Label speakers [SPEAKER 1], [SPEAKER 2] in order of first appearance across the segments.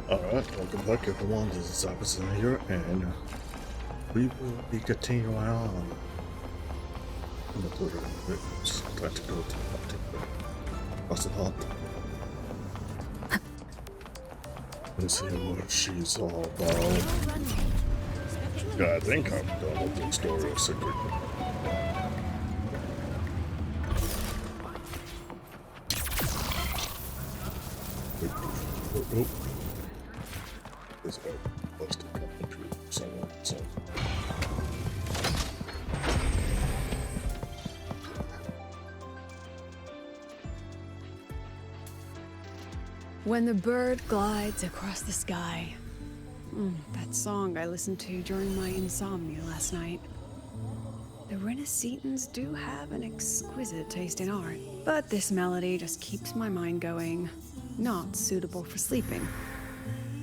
[SPEAKER 1] Alright, welcome back everyone, this is Opposite here, and we will be continuing on in the Wuthering Waves. Trying to go to the hunt. Let's see what she's all about. Yeah, I think I'm done with the story of Secret. Oh. This guy must have come into someone, so.
[SPEAKER 2] When the bird glides across the sky. That song I listened to during my insomnia last night. The Renaissance do have an exquisite taste in art, but this melody just keeps my mind going. Not suitable for sleeping.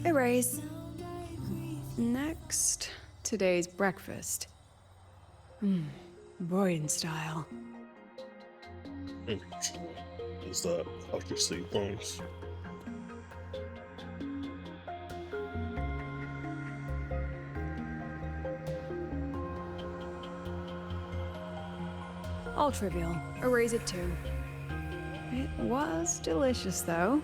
[SPEAKER 2] Erase. Next, today's breakfast. Boyan style.
[SPEAKER 1] Is that after sleep points?
[SPEAKER 2] All trivial. Erase it too. It was delicious, though.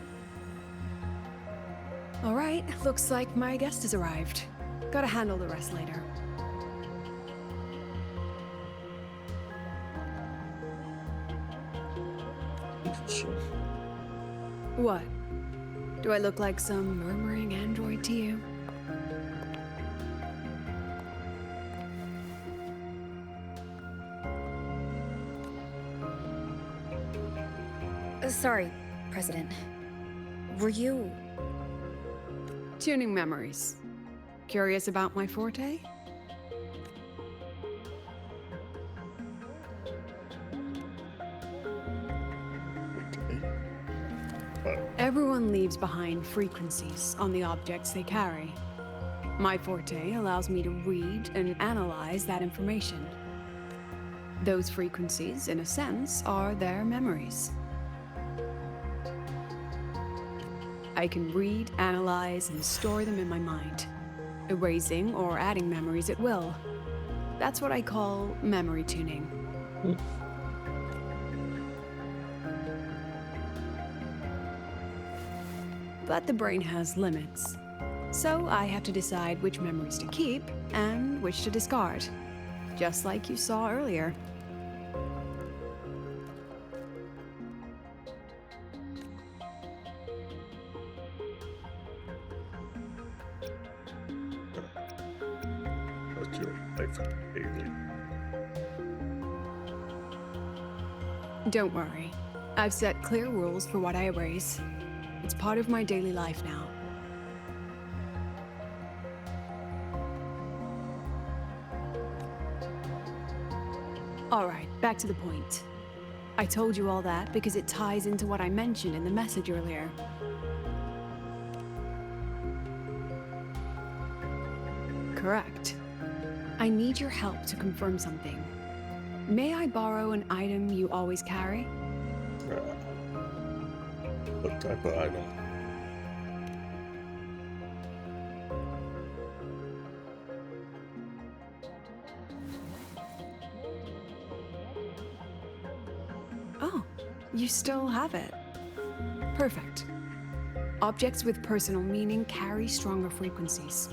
[SPEAKER 2] All right, looks like my guest has arrived. Gotta handle the rest later. What? Do I look like some murmuring android to you?
[SPEAKER 3] Sorry, President. Were you...
[SPEAKER 2] Tuning memories. Curious about my forte? Everyone leaves behind frequencies on the objects they carry. My forte allows me to read and analyze that information. Those frequencies, in a sense, are their memories. I can read, analyze, and store them in my mind, erasing or adding memories at will. That's what I call memory tuning. But the brain has limits, so I have to decide which memories to keep and which to discard, just like you saw earlier.
[SPEAKER 1] What's your life, Haley?
[SPEAKER 2] Don't worry. I've set clear rules for what I erase. It's part of my daily life now. Alright, back to the point. I told you all that because it ties into what I mentioned in the message earlier. Correct. I need your help to confirm something. May I borrow an item you always carry?
[SPEAKER 1] What type of item?
[SPEAKER 2] Oh, you still have it. Perfect. Objects with personal meaning carry stronger frequencies.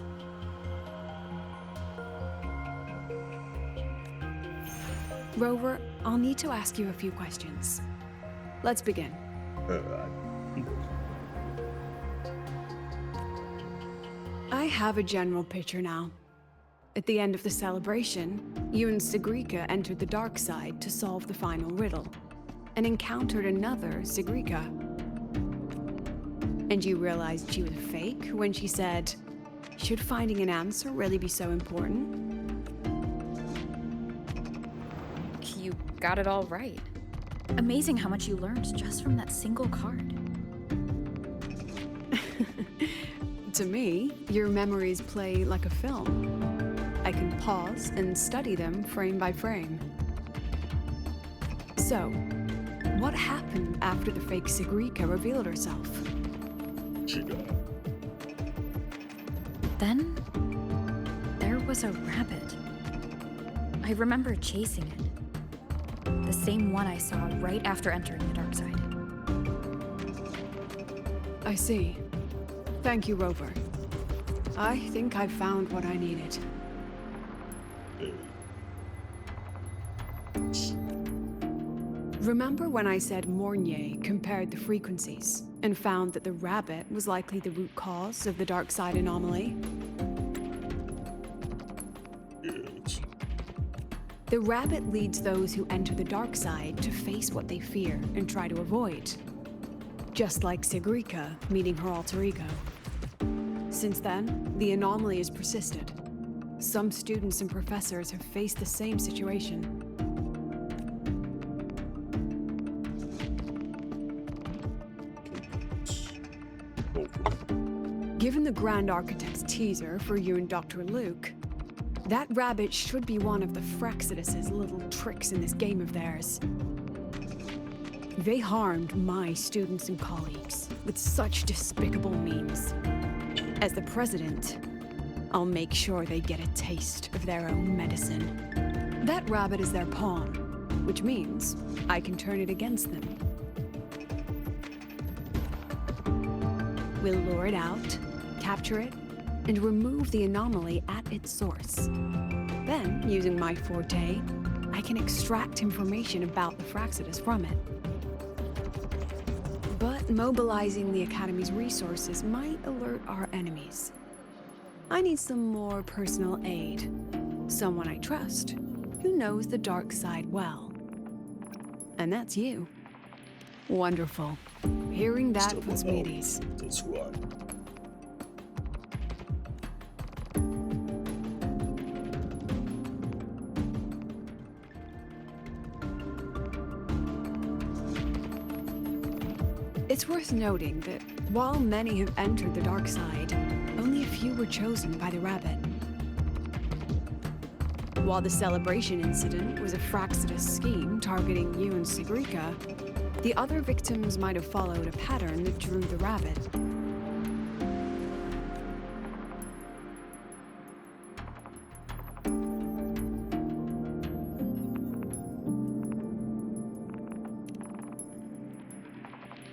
[SPEAKER 2] Rover, I'll need to ask you a few questions. Let's begin. I have a general picture now. At the end of the celebration, you and Sigrika entered the dark side to solve the final riddle, and encountered another Sigrika. And you realized she was fake when she said, "Should finding an answer really be so important?"
[SPEAKER 3] You got it all right. Amazing how much you learned just from that single card.
[SPEAKER 2] To me, your memories play like a film. I can pause and study them frame by frame. So, what happened after the fake Sigrika revealed herself?
[SPEAKER 1] She died.
[SPEAKER 3] Then there was a rabbit. I remember chasing it. The same one I saw right after entering the dark side.
[SPEAKER 2] I see. Thank you, Rover. I think I've found what I needed. Remember when I said Mornier compared the frequencies and found that the rabbit was likely the root cause of the dark side anomaly?
[SPEAKER 1] Yes.
[SPEAKER 2] The rabbit leads those who enter the dark side to face what they fear and try to avoid. Just like Sigrika meeting her alter ego. Since then, the anomaly has persisted. Some students and professors have faced the same situation. Given the Grand Architect's teaser for you and Dr. Luke, that rabbit should be one of the Fraxidus' little tricks in this game of theirs. They harmed my students and colleagues with such despicable means. As the president, I'll make sure they get a taste of their own medicine. That rabbit is their pawn, which means I can turn it against them. We'll lure it out, capture it, and remove the anomaly at its source. Then, using my forte, I can extract information about the Fraxidus from it. But mobilizing the Academy's resources might alert our enemies. I need some more personal aid. Someone I trust, who knows the dark side well. And that's you. Wonderful. Hearing that
[SPEAKER 1] Still
[SPEAKER 2] puts me at ease.
[SPEAKER 1] That's right.
[SPEAKER 2] It's worth noting that while many have entered the dark side, only a few were chosen by the rabbit. While the celebration incident was a Fraxidus scheme targeting you and Sigrika, the other victims might have followed a pattern that drew the rabbit.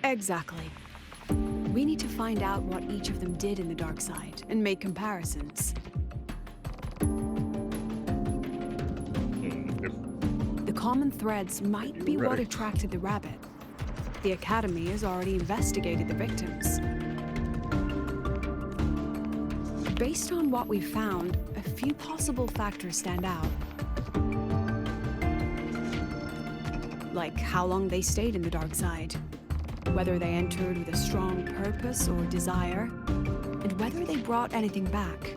[SPEAKER 2] Exactly. We need to find out what each of them did in the dark side and make comparisons. The common threads might be what
[SPEAKER 1] Right.
[SPEAKER 2] attracted the rabbit. The Academy has already investigated the victims. Based on what we found, a few possible factors stand out. Like how long they stayed in the dark side, whether they entered with a strong purpose or desire, and whether they brought anything back.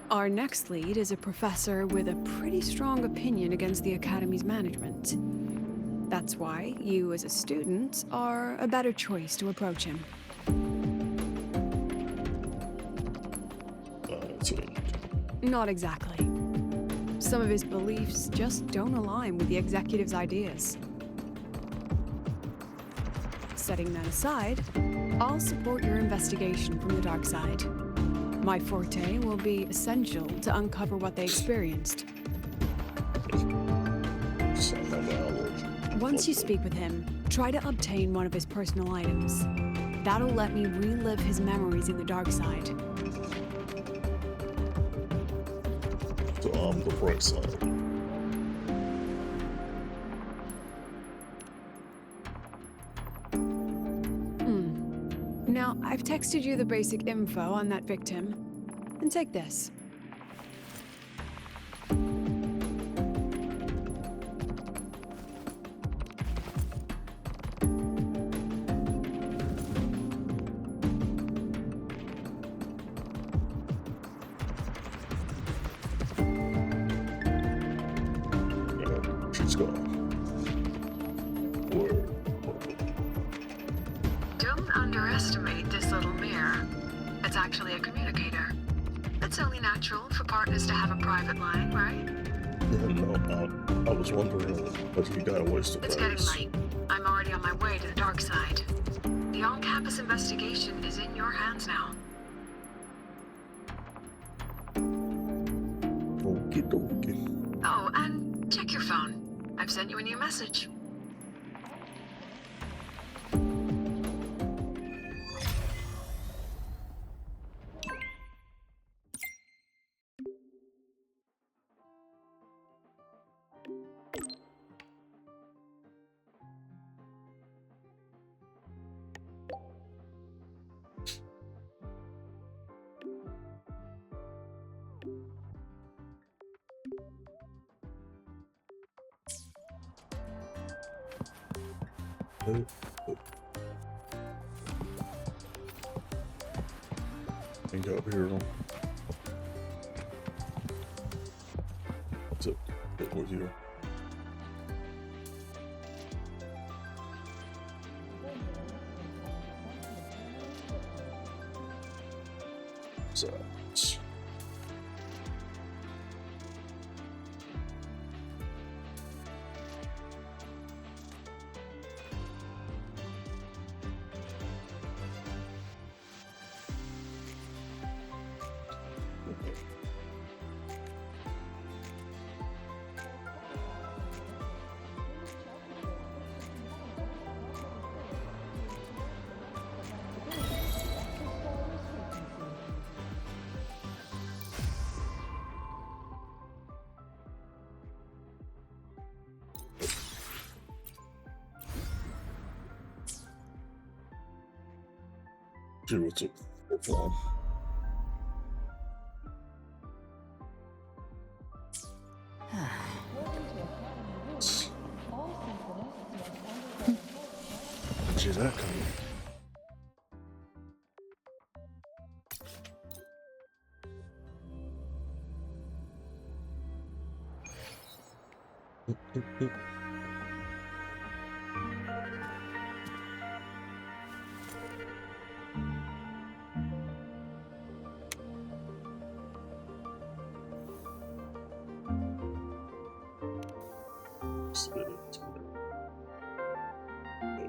[SPEAKER 2] Our next lead is a professor with a pretty strong opinion against the Academy's management. That's why you, as a student, are a better choice to approach him.
[SPEAKER 1] That's it.
[SPEAKER 2] Not exactly. Some of his beliefs just don't align with the executive's ideas. Setting that aside, I'll support your investigation from the dark side. My forte will be essential to uncover what they experienced. Once you speak with him, try to obtain one of his personal items. That'll let me relive his memories in the dark side.
[SPEAKER 1] So I'm the bright side.
[SPEAKER 2] Now, I've texted you the basic info on that victim. And take this.
[SPEAKER 1] And she's gone. Word.
[SPEAKER 2] Don't underestimate this little mirror. It's actually a communicator. It's only natural for partners to have a private line, right?
[SPEAKER 1] Yeah, no, I was wondering, but you gotta waste the
[SPEAKER 2] It's
[SPEAKER 1] price.
[SPEAKER 2] getting late. I'm already on my way to the dark side. The on-campus investigation is in your hands now.
[SPEAKER 1] Okie dokie.
[SPEAKER 2] Oh, and check your phone. I've sent you a new message.
[SPEAKER 1] Oh, oh. Ain't up here long. What's up? Bit more here. Sides. See what's up. What's on? See that coming.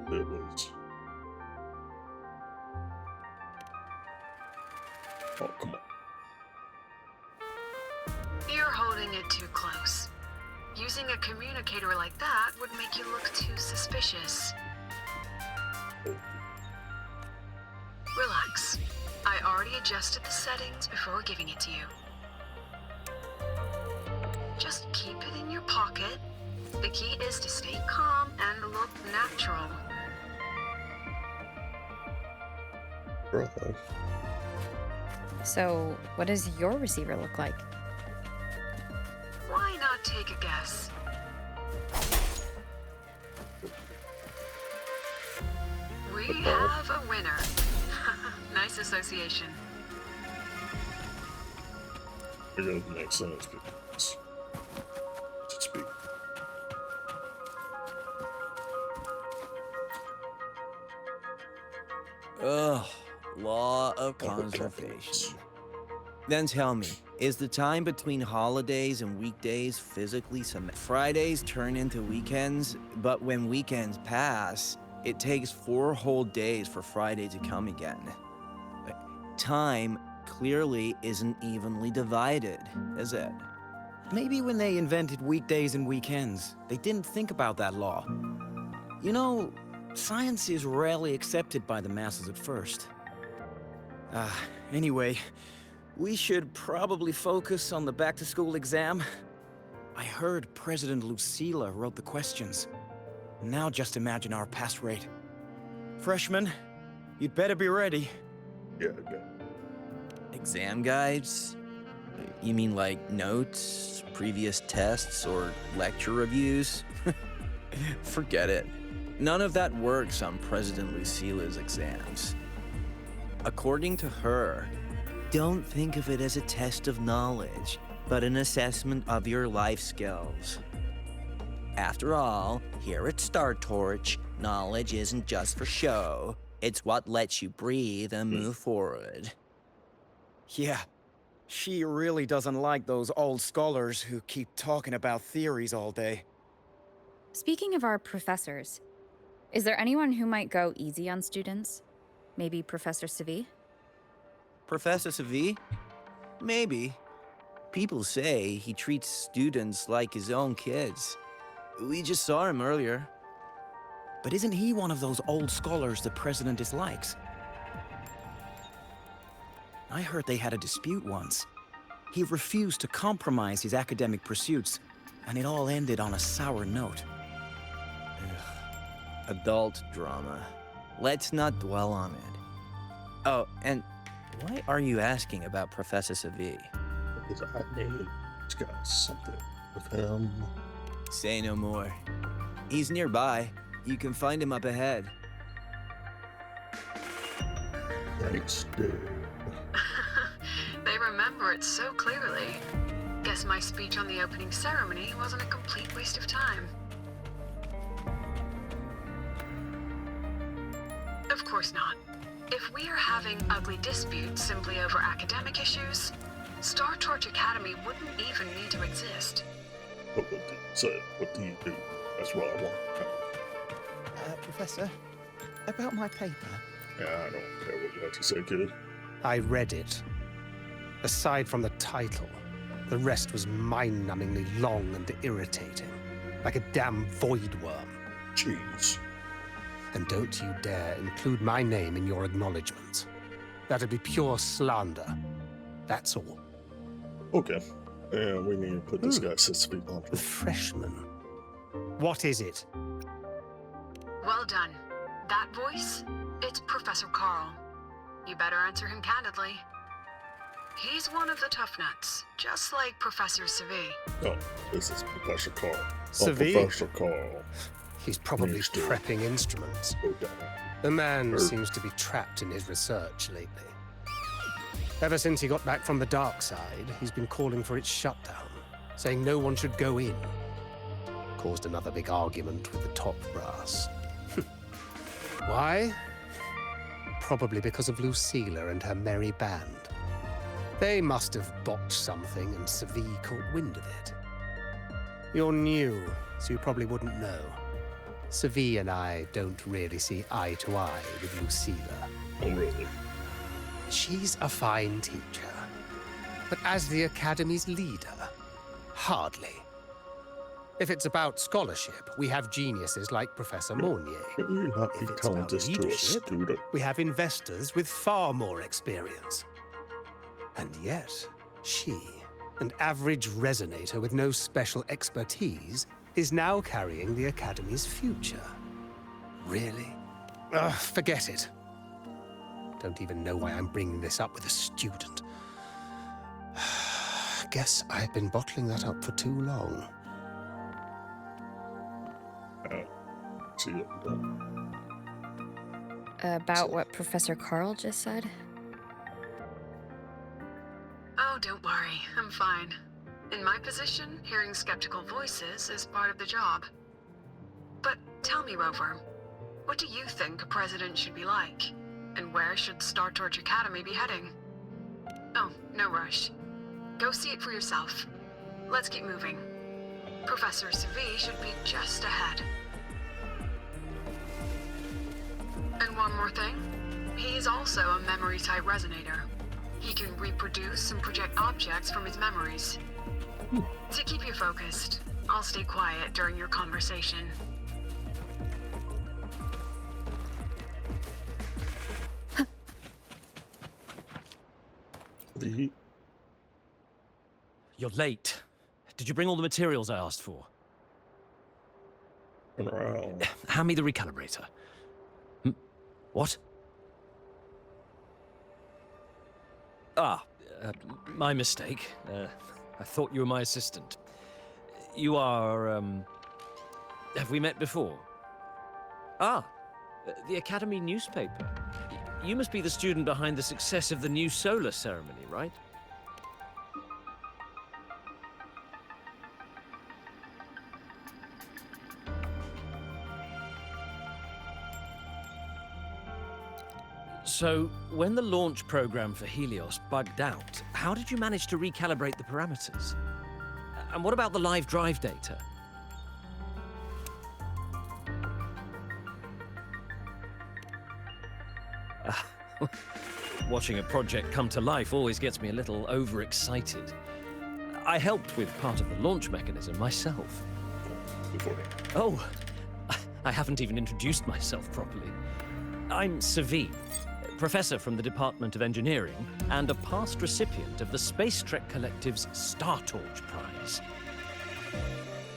[SPEAKER 1] There was. Oh, come on.
[SPEAKER 2] You're holding it too close. Using a communicator like that would make you look too suspicious. Relax. I already adjusted the settings before giving it to you. Just keep it in your pocket. The key is to stay calm and look natural.
[SPEAKER 1] Right.
[SPEAKER 3] So, what does your receiver look like?
[SPEAKER 2] Why not take a guess? We have a winner. Nice association.
[SPEAKER 1] Here goes the next sentence. Should speak.
[SPEAKER 4] Ugh, law of conservation. Then tell me, is the time between holidays and weekdays physically Fridays turn into weekends, but when weekends pass, it takes 4 whole days for Friday to come again. Time clearly isn't evenly divided, is it?
[SPEAKER 5] Maybe when they invented weekdays and weekends, they didn't think about that law. You know, science is rarely accepted by the masses at first. Anyway, we should probably focus on the back-to-school exam. I heard President Lucilla wrote the questions. Now just imagine our pass rate. Freshmen, you'd better be ready.
[SPEAKER 1] Yeah, I bet.
[SPEAKER 4] Exam guides? You mean like notes, previous tests, or lecture reviews? Forget it. None of that works on President Lucilla's exams. According to her, don't think of it as a test of knowledge, but an assessment of your life skills. After all, here at Star Torch, knowledge isn't just for show. It's what lets you breathe and move forward.
[SPEAKER 5] Yeah, she really doesn't like those old scholars who keep talking about theories all day.
[SPEAKER 3] Speaking of our professors, Is there anyone who might go easy on students? Maybe Professor Savi?
[SPEAKER 4] Professor Savi? Maybe. People say he treats students like his own kids. We just saw him earlier.
[SPEAKER 5] But isn't he one of those old scholars the president dislikes? I heard they had a dispute once. He refused to compromise his academic pursuits, and it all ended on a sour note.
[SPEAKER 4] Adult drama. Let's not dwell on it. Oh, and why are you asking about Professor Savi?
[SPEAKER 1] Because I know he's got something with him.
[SPEAKER 4] Say no more. He's nearby. You can find him up ahead.
[SPEAKER 1] Thanks, dude.
[SPEAKER 2] They remember it so clearly. Guess my speech on the opening ceremony wasn't a complete waste of time. Of course not. If we are having ugly disputes simply over academic issues, Star Torch Academy wouldn't even need to exist.
[SPEAKER 1] But what do you say? What do you do? That's what I want.
[SPEAKER 6] Professor, about my paper.
[SPEAKER 1] Yeah, I don't care what you have to say, kid.
[SPEAKER 6] I read it. Aside from the title, the rest was mind-numbingly long and irritating, like a damn void worm.
[SPEAKER 1] Jeez.
[SPEAKER 6] And don't you dare include my name in your acknowledgments. That'd be pure slander. That's all.
[SPEAKER 1] Okay. And we need to put this guy 6 feet on.
[SPEAKER 6] The freshman. What is it?
[SPEAKER 2] Well done. That voice? It's Professor Carl. You better answer him candidly. He's one of the tough nuts, just like Professor Savi.
[SPEAKER 1] Oh, this is Professor Carl.
[SPEAKER 6] Savi?
[SPEAKER 1] Oh, Professor Carl.
[SPEAKER 6] He's probably
[SPEAKER 1] Next door.
[SPEAKER 6] prepping instruments.
[SPEAKER 1] Go down.
[SPEAKER 6] The man
[SPEAKER 1] Er.
[SPEAKER 6] seems to be trapped in his research lately. Ever since he got back from the dark side, he's been calling for its shutdown, saying no one should go in. Caused another big argument with the top brass. Why? Probably because of Lucilla and her merry band. They must have botched something and Savi caught wind of it. You're new, so you probably wouldn't know. Savi and I don't really see eye to eye with Lucilla.
[SPEAKER 1] Oh, really?
[SPEAKER 6] She's a fine teacher. But as the Academy's leader, hardly. If it's about scholarship, we have geniuses like Professor Mornier.
[SPEAKER 1] Can you not be
[SPEAKER 6] If it's
[SPEAKER 1] telling
[SPEAKER 6] about
[SPEAKER 1] this to a
[SPEAKER 6] leadership,
[SPEAKER 1] student?
[SPEAKER 6] we have investors with far more experience. And yet, she, an average resonator with no special expertise, is now carrying the Academy's future. Really? Ugh, forget it. Don't even know why I'm bringing this up with a student. Guess I've been bottling that up for too long.
[SPEAKER 1] See it.
[SPEAKER 3] About what Professor Carl just said?
[SPEAKER 2] Oh, don't worry. I'm fine. In my position, hearing skeptical voices is part of the job. But tell me, Rover, what do you think a president should be like? And where should Star Torch Academy be heading? Oh, no rush. Go see it for yourself. Let's keep moving. Professor Savi should be just ahead. And one more thing. He's also a memory-type resonator. He can reproduce and project objects from his memories. To keep you focused, I'll stay quiet during your conversation.
[SPEAKER 1] The
[SPEAKER 7] You're late. Did you bring all the materials I asked for?
[SPEAKER 1] around.
[SPEAKER 7] Hand me the recalibrator. What? Ah, my mistake. I thought you were my assistant. You are, have we met before? Ah, the Academy newspaper. You must be the student behind the success of the new solar ceremony, right? So, when the launch program for Helios bugged out, how did you manage to recalibrate the parameters? And what about the live drive data? Watching a project come to life always gets me a little overexcited. I helped with part of the launch mechanism myself.
[SPEAKER 1] Before.
[SPEAKER 7] Oh, I haven't even introduced myself properly. I'm Savi, professor from the Department of Engineering and a past recipient of the Space Trek Collective's Star Torch Prize.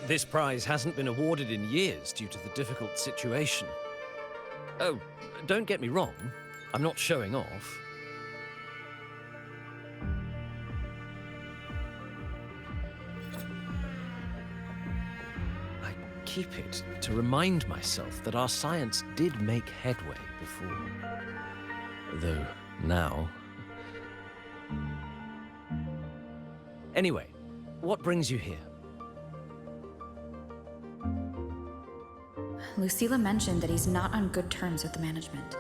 [SPEAKER 7] This prize hasn't been awarded in years due to the difficult situation. Oh, don't get me wrong, I'm not showing off. I keep it to remind myself that our science did make headway before. Though now... Anyway, what brings you here?
[SPEAKER 3] Lucilla mentioned that he's not on good terms with the management.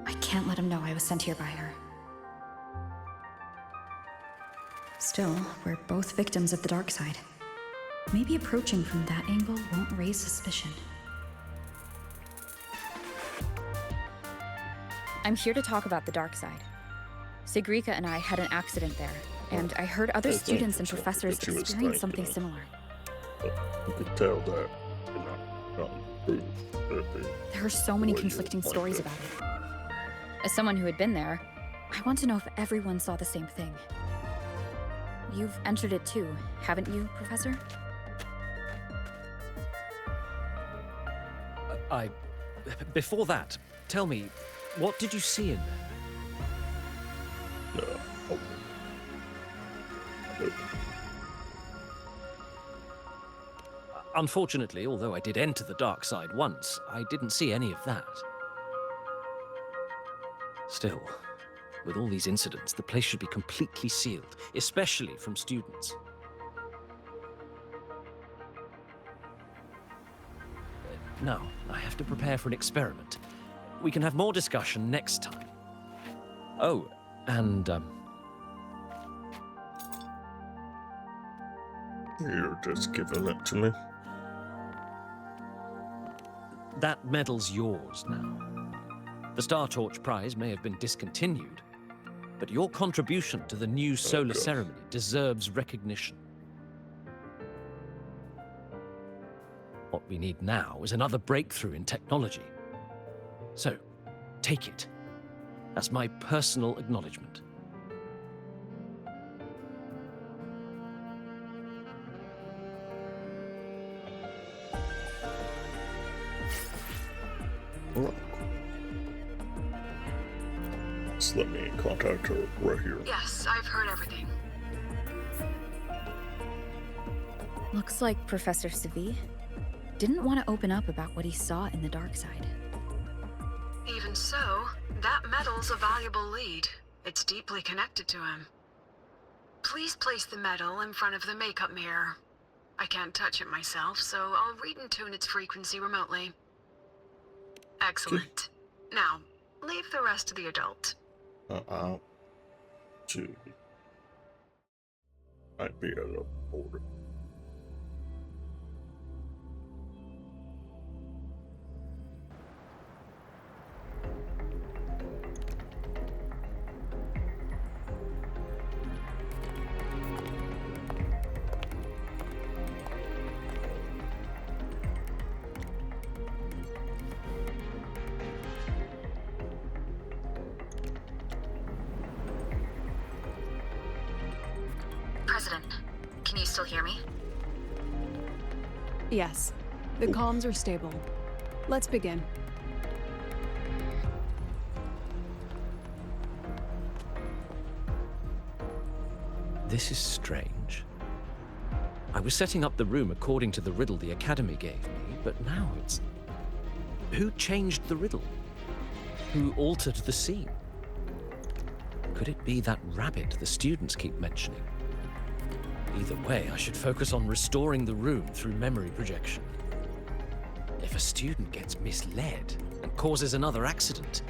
[SPEAKER 3] I can't let him know I was sent here by her. Still, we're both victims of the dark side. Maybe approaching from that angle won't raise suspicion. I'm here to talk about the dark side. Sigrika and I had an accident there, and I heard other students and professors experience something similar.
[SPEAKER 1] You could tell that not proof that
[SPEAKER 3] There are so many conflicting stories about it. As someone who had been there, I want to know if everyone saw the same thing. You've entered it too, haven't you, Professor?
[SPEAKER 7] Before that, tell me, what did you see in there? Unfortunately, although I did enter the dark side once, I didn't see any of that. Still, with all these incidents, the place should be completely sealed, especially from students. Now, I have to prepare for an experiment. We can have more discussion next time. Oh, and,
[SPEAKER 1] You're just giving it to me.
[SPEAKER 7] that medal's yours now. The Star Torch Prize may have been discontinued, but your contribution to the new solar ceremony deserves recognition. What we need now is another breakthrough in technology. So, take it. That's my personal acknowledgement.
[SPEAKER 1] Alright. Just let me contact her right here.
[SPEAKER 2] Yes, I've heard everything.
[SPEAKER 3] Looks like Professor Savi didn't want to open up about what he saw in the dark side.
[SPEAKER 2] Even so, that medal's a valuable lead. It's deeply connected to him. Please place the medal in front of the makeup mirror. I can't touch it myself, so I'll read and tune its frequency remotely. Excellent. Now, leave the rest to the adult.
[SPEAKER 1] Out to might be at a border.
[SPEAKER 3] President, can you still hear me?
[SPEAKER 2] Yes, the comms are stable. Let's begin.
[SPEAKER 7] This is strange. I was setting up the room according to the riddle the Academy gave me, but now it's... Who changed the riddle? Who altered the scene? Could it be that rabbit the students keep mentioning? Either way, I should focus on restoring the room through memory projection. If a student gets misled and causes another accident,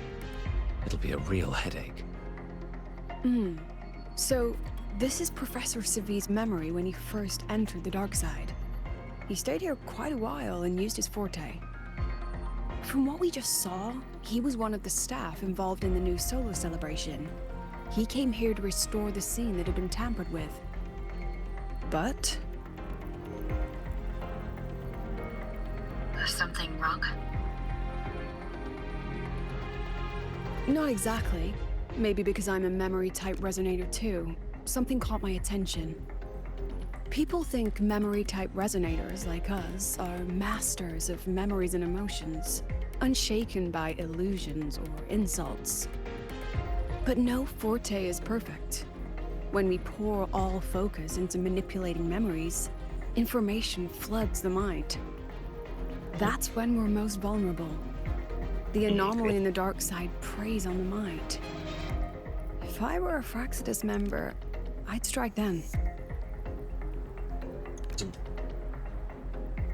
[SPEAKER 7] it'll be a real headache.
[SPEAKER 2] So, this is Professor Savi's memory when he first entered the dark side. He stayed here quite a while and used his forte. From what we just saw, he was one of the staff involved in the new solo celebration. He came here to restore the scene that had been tampered with. But
[SPEAKER 3] Something wrong?
[SPEAKER 2] not exactly. Maybe because I'm a memory-type resonator too. Something caught my attention. People think memory-type resonators like us are masters of memories and emotions, unshaken by illusions or insults. But no forte is perfect. When we pour all focus into manipulating memories, information floods the mind. That's when we're most vulnerable. The anomaly in the dark side preys on the mind. If I were a Fraxidus member, I'd strike then.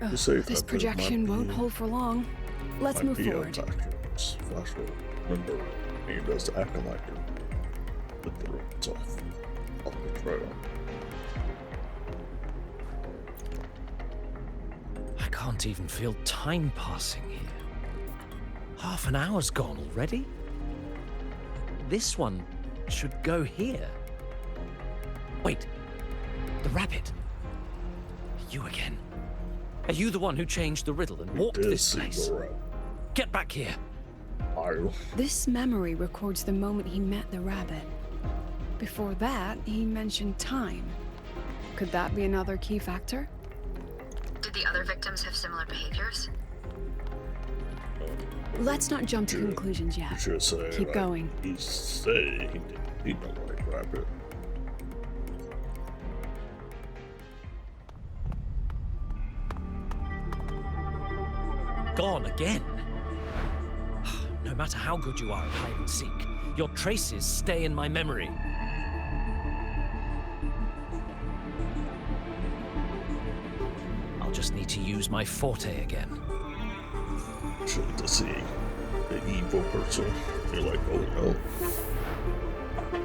[SPEAKER 1] You say
[SPEAKER 2] This
[SPEAKER 1] that
[SPEAKER 2] projection
[SPEAKER 1] might
[SPEAKER 2] won't
[SPEAKER 1] be-
[SPEAKER 2] hold for long. Let's
[SPEAKER 1] might
[SPEAKER 2] move
[SPEAKER 1] be a
[SPEAKER 2] forward.
[SPEAKER 1] tactics. Flash will remember he does acting like it with the roots off the trail.
[SPEAKER 7] I can't even feel time passing here. Half an hour's gone already? This one should go here. Wait, the rabbit. You again. Are you the one who changed the riddle and walked
[SPEAKER 1] Did
[SPEAKER 7] this
[SPEAKER 1] see
[SPEAKER 7] place?
[SPEAKER 1] the rat.
[SPEAKER 7] Get back here.
[SPEAKER 1] I'll
[SPEAKER 2] This memory records the moment he met the rabbit. Before that, he mentioned time. Could that be another key factor?
[SPEAKER 3] Did the other victims have similar behaviors?
[SPEAKER 2] Let's not jump to
[SPEAKER 1] Sure.
[SPEAKER 2] conclusions
[SPEAKER 1] You
[SPEAKER 2] yet.
[SPEAKER 1] should say
[SPEAKER 2] Keep
[SPEAKER 1] like,
[SPEAKER 2] going.
[SPEAKER 1] He say he don't like rabbit.
[SPEAKER 7] Gone again. No matter how good you are at hide and seek, your traces stay in my memory. I'll just need to use my forte again.
[SPEAKER 1] Should to see the evil person. You're like, oh no.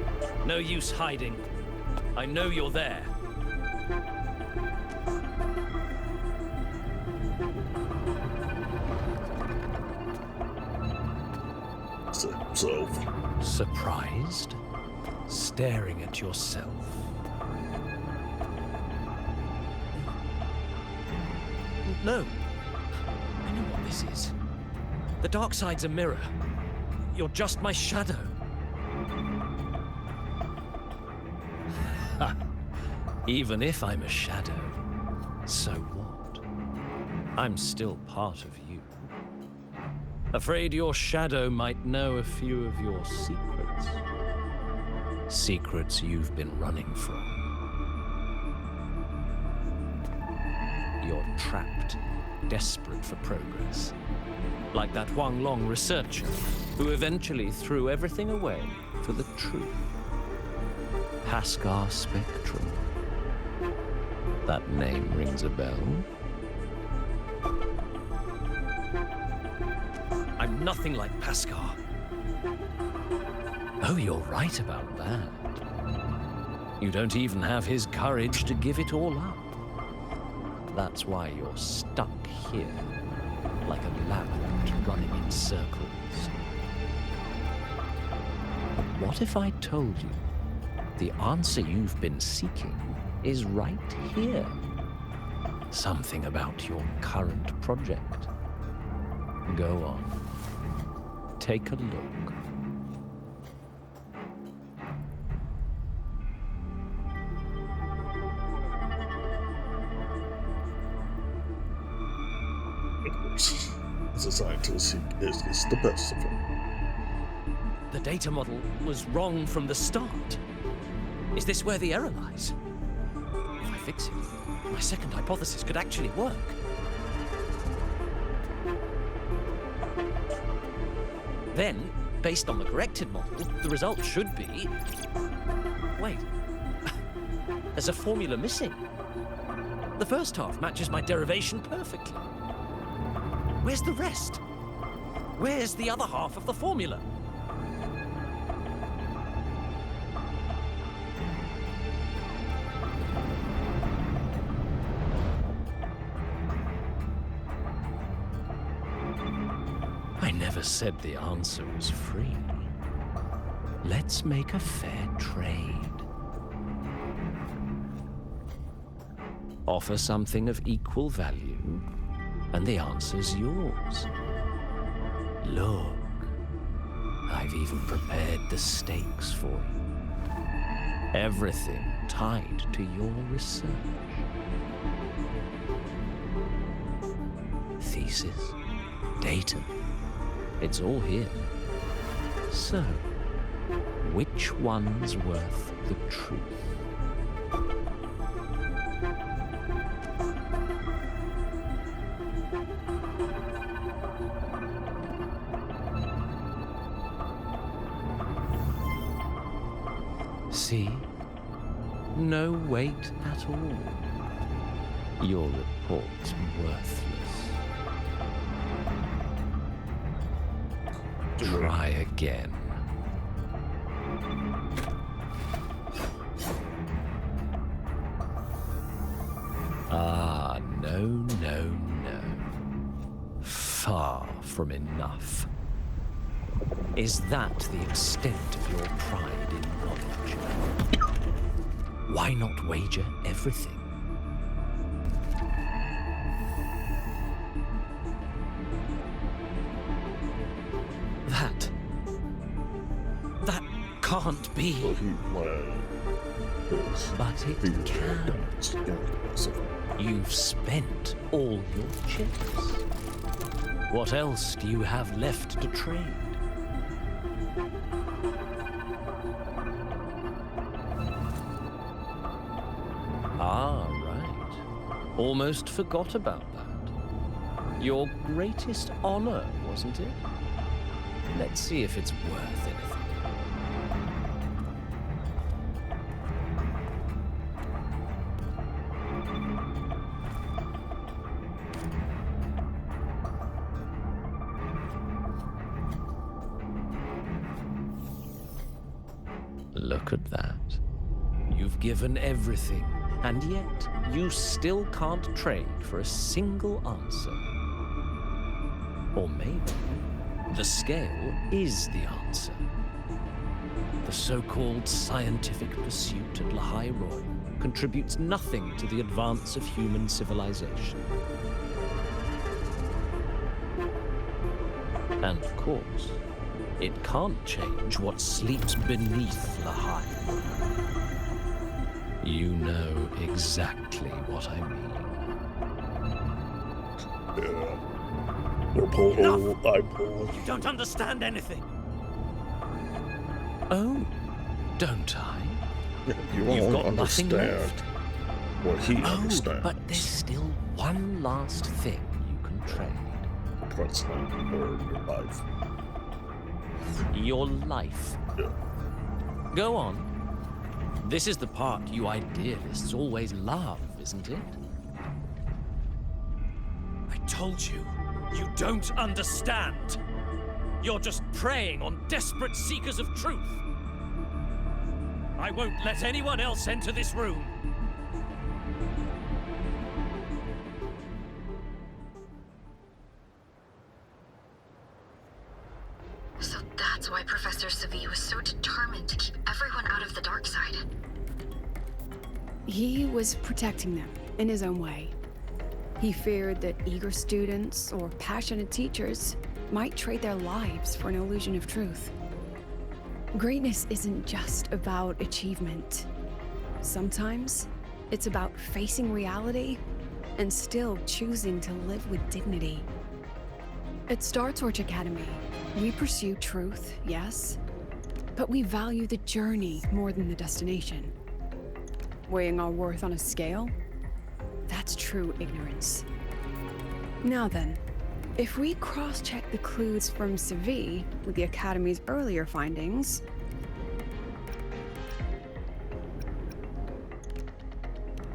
[SPEAKER 7] No use hiding. I know you're there.
[SPEAKER 1] Say himself.
[SPEAKER 7] Surprised? Staring at yourself. No. I know what this is. The dark side's a mirror. You're just my shadow. Ha. Even if I'm a shadow, so what? I'm still part of you. Afraid your shadow might know a few of your secrets. Secrets you've been running from. You're trapped, desperate for progress. Like that Huang Long researcher who eventually threw everything away for the truth. Pascar Spectrum. That name rings a bell. I'm nothing like Pascar. Oh, you're right about that. You don't even have his courage to give it all up. That's why you're stuck here, like a labyrinth running in circles. But what if I told you the answer you've been seeking is right here? Something about your current project. Go on. Take a look.
[SPEAKER 1] As a scientist, he is the best of him.
[SPEAKER 7] The data model was wrong from the start. Is this where the error lies? If I fix it, my second hypothesis could actually work. Then, based on the corrected model, the result should be... Wait. There's a formula missing. The first half matches my derivation perfectly. Where's the rest? Where's the other half of the formula? I never said the answer was free. Let's make a fair trade. Offer something of equal value, and the answer's yours. Look, I've even prepared the stakes for you. Everything tied to your research. Thesis, data, it's all here. So, which one's worth the truth? See? No weight at all. Your report's worthless. Try again. Ah, no. Far from enough. Is that the extent of your pride in knowledge? Why not wager everything? That can't be.
[SPEAKER 1] Well, he led his
[SPEAKER 7] But it
[SPEAKER 1] field
[SPEAKER 7] can.
[SPEAKER 1] evidence in the Pacific.
[SPEAKER 7] You've spent all your chips. What else do you have left to trade? Ah, right. Almost forgot about that. Your greatest honor, wasn't it? Let's see if it's worth anything. Look at that. You've given everything, and yet you still can't trade for a single answer. Or maybe the scale is the answer. The so-called scientific pursuit at Lahai Roy contributes nothing to the advance of human civilization. And of course, it can't change what sleeps beneath Lahai. You know exactly what I mean.
[SPEAKER 1] Yeah. Or pull, I pull.
[SPEAKER 7] You don't understand anything. Oh, don't I?
[SPEAKER 1] Yeah, you
[SPEAKER 7] You've
[SPEAKER 1] won't
[SPEAKER 7] got nothing
[SPEAKER 1] understand
[SPEAKER 7] left.
[SPEAKER 1] what he
[SPEAKER 7] Oh,
[SPEAKER 1] understands.
[SPEAKER 7] but there's still one last thing you can trade.
[SPEAKER 1] The president or your life.
[SPEAKER 7] Your life.
[SPEAKER 1] Yeah.
[SPEAKER 7] Go on. This is the part you idealists always love, isn't it? I told you, you don't understand. You're just preying on desperate seekers of truth. I won't let anyone else enter this room.
[SPEAKER 8] So that's why Professor Savi was so determined to keep everyone out of the dark side.
[SPEAKER 2] He was protecting them in his own way. He feared that eager students or passionate teachers might trade their lives for an illusion of truth. Greatness isn't just about achievement. Sometimes it's about facing reality and still choosing to live with dignity. At Star Torch Academy, we pursue truth, yes, but we value the journey more than the destination. Weighing our worth on a scale? That's true ignorance. Now then, if we cross-check the clues from Savi with the Academy's earlier findings,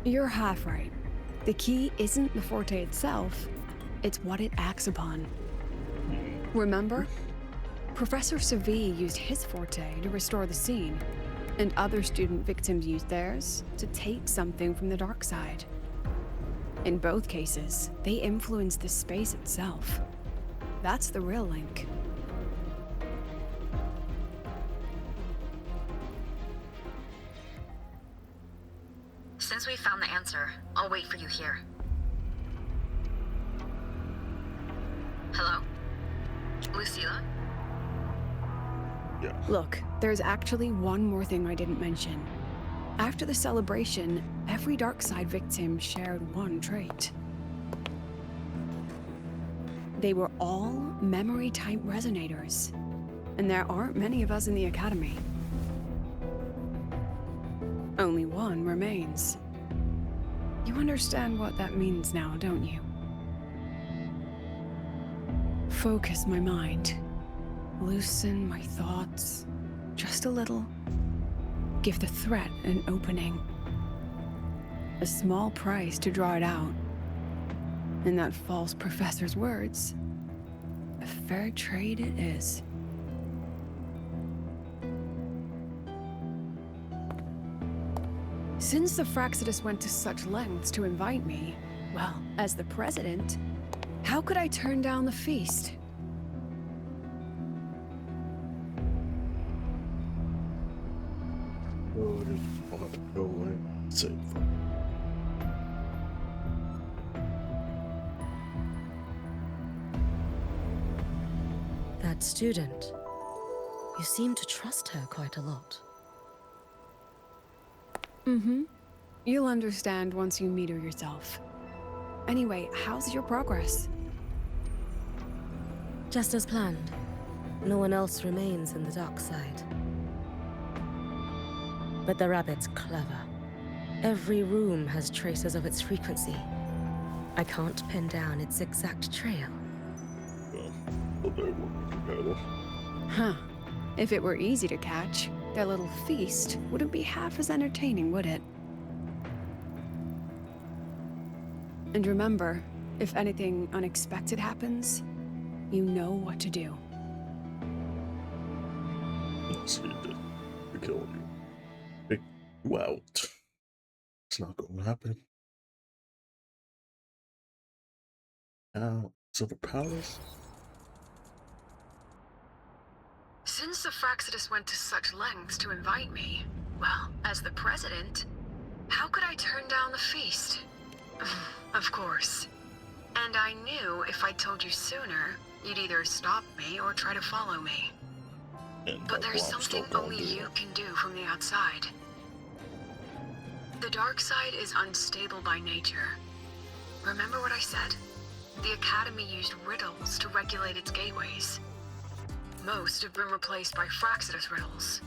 [SPEAKER 2] you're half right. The key isn't the forte itself, it's what it acts upon. Remember? Professor Savi used his forte to restore the scene, and other student victims used theirs to take something from the dark side. In both cases, they influenced the space itself. That's the real link.
[SPEAKER 8] Since we found the answer, I'll wait for you here. Hello? Lucilla?
[SPEAKER 1] Yeah.
[SPEAKER 2] Look, there's actually one more thing I didn't mention. After the celebration, every dark side victim shared one trait. They were all memory-type resonators, and there aren't many of us in the Academy. Only one remains. You understand what that means now, don't you? Focus my mind. Loosen my thoughts. Just a little. Give the threat an opening. A small price to draw it out. In that false professor's words, a fair trade it is. Since the Fraxidus went to such lengths to invite me, well, as the president, how could I turn down the feast?
[SPEAKER 1] Oh, I just want to go and save.
[SPEAKER 9] That student. You seem to trust her quite a lot.
[SPEAKER 2] Mm-hmm. You'll understand once you meet her yourself. Anyway, how's your progress?
[SPEAKER 9] Just as planned. No one else remains in the dark side. But the rabbit's clever. Every room has traces of its frequency. I can't pin down its exact trail.
[SPEAKER 1] Well, they work together.
[SPEAKER 2] Huh. If it were easy to catch, their little feast wouldn't be half as entertaining, would it? And remember, if anything unexpected happens, you know what to do.
[SPEAKER 1] Yes, he did. To kill you. Take you out. It's not going to happen. Now, so the palace?
[SPEAKER 8] Since the Fraxidus went to such lengths to invite me, well, as the president, how could I turn down the feast? Of course. And I knew if I told you sooner, you'd either stop me or try to follow me.
[SPEAKER 1] And
[SPEAKER 8] But there's
[SPEAKER 1] that's what I'm
[SPEAKER 8] something
[SPEAKER 1] still gonna
[SPEAKER 8] only
[SPEAKER 1] do.
[SPEAKER 8] you can do from the outside. The dark side is unstable by nature. Remember what I said? The Academy used riddles to regulate its gateways. Most have been replaced by Fraxidus riddles,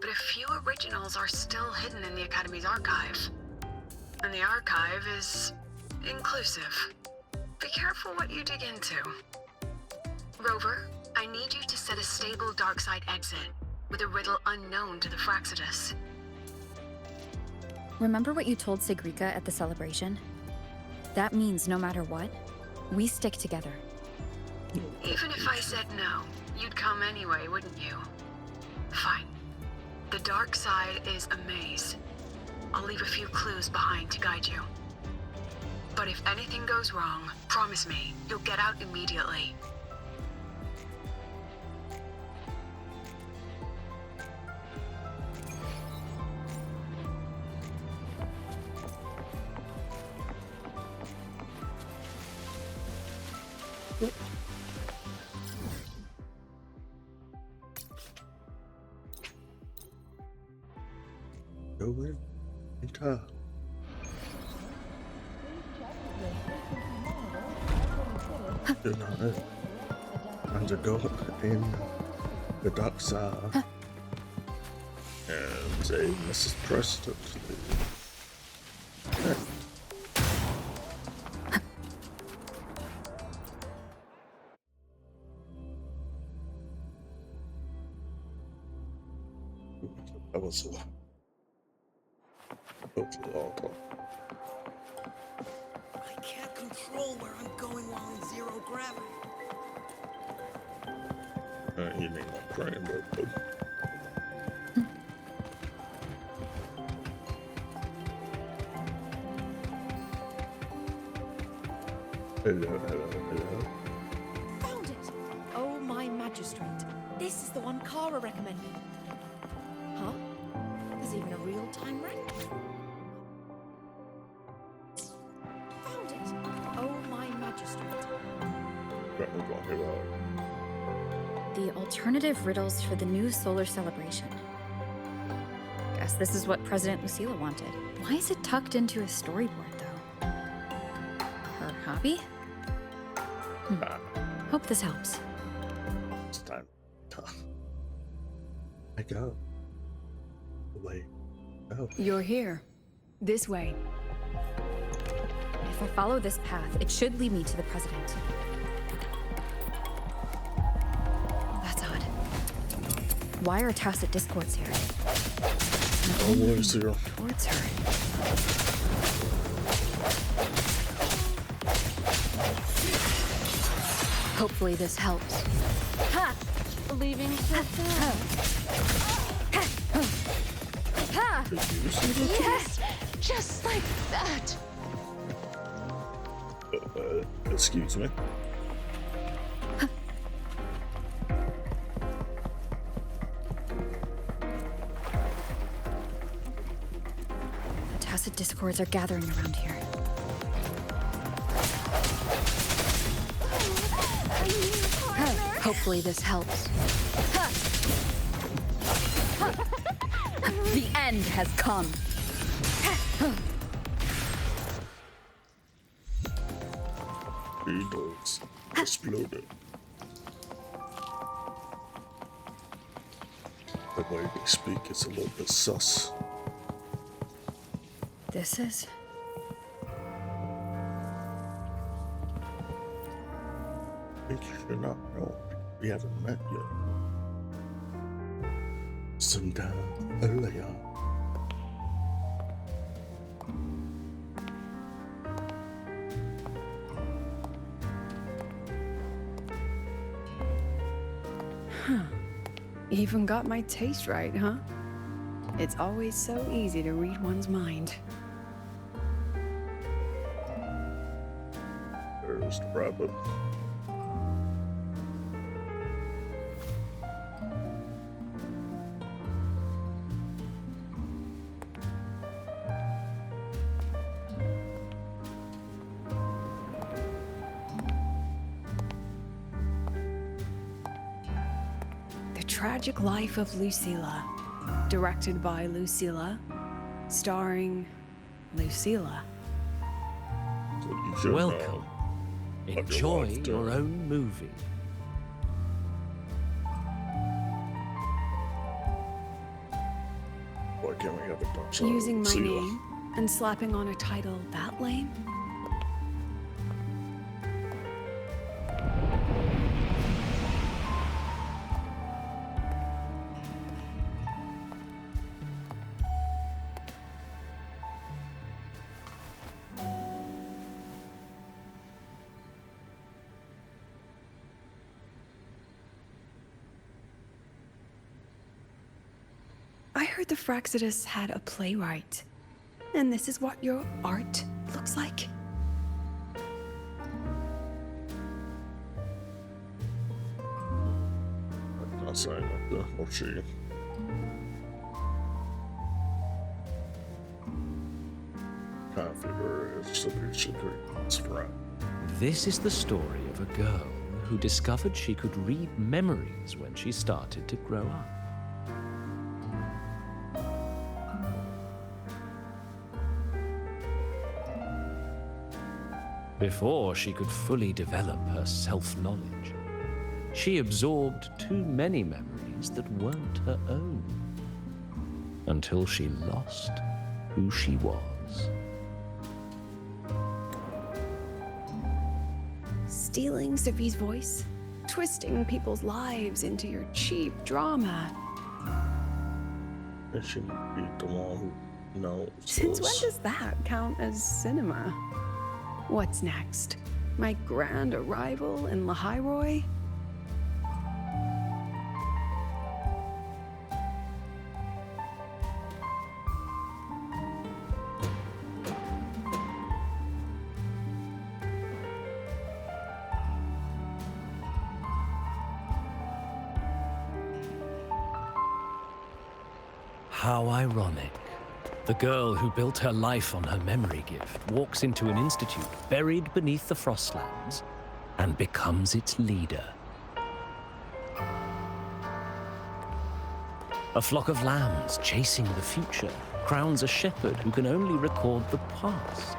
[SPEAKER 8] but a few originals are still hidden in the Academy's archive. And the archive is inclusive. Be careful what you dig into. Rover, I need you to set a stable dark side exit with a riddle unknown to the Fraxidus.
[SPEAKER 3] Remember what you told Sigrika at the celebration? That means no matter what, we stick together.
[SPEAKER 8] Even if I said no, you'd come anyway, wouldn't you? Fine. The dark side is a maze. I'll leave a few clues behind to guide you. But if anything goes wrong, promise me, you'll get out immediately.
[SPEAKER 1] Go in. Enter. Good night. Time to go in the dark side. And say, Mrs. Preston. Okay. That was hopefully all talk.
[SPEAKER 5] I can't control where I'm going while in zero gravity.
[SPEAKER 1] You mean like praying, but hello.
[SPEAKER 9] Found it! magistrate. This is the one Kara recommended. Huh? There's even a real-time rank. Found it. Oh, my magistrate.
[SPEAKER 1] Right, we're going here out.
[SPEAKER 3] The alternative riddles for the new solar celebration. Guess this is what President Lucilla wanted. Why is it tucked into a storyboard, though? Her hobby? Hope this helps.
[SPEAKER 1] It's time. I go. Away. Oh.
[SPEAKER 2] You're here. This way.
[SPEAKER 3] If I follow this path, it should lead me to the president. That's odd. Why are tacit discords here?
[SPEAKER 1] Oh, what is here?
[SPEAKER 2] Towards her. Hopefully this helps.
[SPEAKER 9] Ha! Leaving
[SPEAKER 8] Yes! Just like that!
[SPEAKER 1] Excuse me.
[SPEAKER 3] Tacit discords are gathering around here.
[SPEAKER 2] Hopefully this helps.
[SPEAKER 3] The end has come.
[SPEAKER 1] Beetles exploded. The way they speak is a little bit sus.
[SPEAKER 3] This is...
[SPEAKER 1] You should not know. We haven't met yet. Sometime earlier.
[SPEAKER 2] Even got my taste right, huh? It's always so easy to read one's mind.
[SPEAKER 1] There's the rabbit.
[SPEAKER 2] The Tragic Life of Lucilla. Directed by Lucilla. Starring Lucilla.
[SPEAKER 1] So you should
[SPEAKER 7] Welcome.
[SPEAKER 1] know.
[SPEAKER 7] Enjoy
[SPEAKER 1] life,
[SPEAKER 7] your own movie.
[SPEAKER 1] Why can't we have a dog? So
[SPEAKER 2] Using my
[SPEAKER 1] see ya.
[SPEAKER 2] name and slapping on a title that lame? I heard the Fraxidus had a playwright. And this is what your art looks like?
[SPEAKER 1] I'm not saying that. Or she. Kind of figure it's a big secret. It's right.
[SPEAKER 7] This is the story of a girl who discovered she could read memories when she started to grow up. Before she could fully develop her self-knowledge, she absorbed too many memories that weren't her own, until she lost who she was.
[SPEAKER 2] Stealing Sophie's voice? Twisting people's lives into your cheap drama?
[SPEAKER 1] And she might be the one who knows.
[SPEAKER 2] Since when
[SPEAKER 1] us.
[SPEAKER 2] does that count as cinema? What's next? My grand arrival in Lahiroy?
[SPEAKER 7] How ironic. The girl who built her life on her memory gift walks into an institute buried beneath the Frostlands and becomes its leader. A flock of lambs chasing the future crowns a shepherd who can only record the past.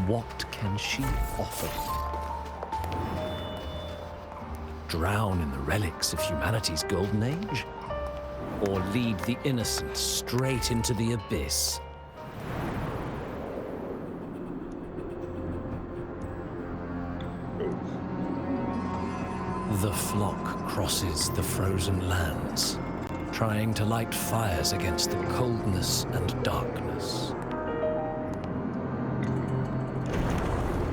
[SPEAKER 7] What can she offer? Drown in the relics of humanity's golden age? Or lead the innocent straight into the abyss? The flock crosses the frozen lands, trying to light fires against the coldness and darkness.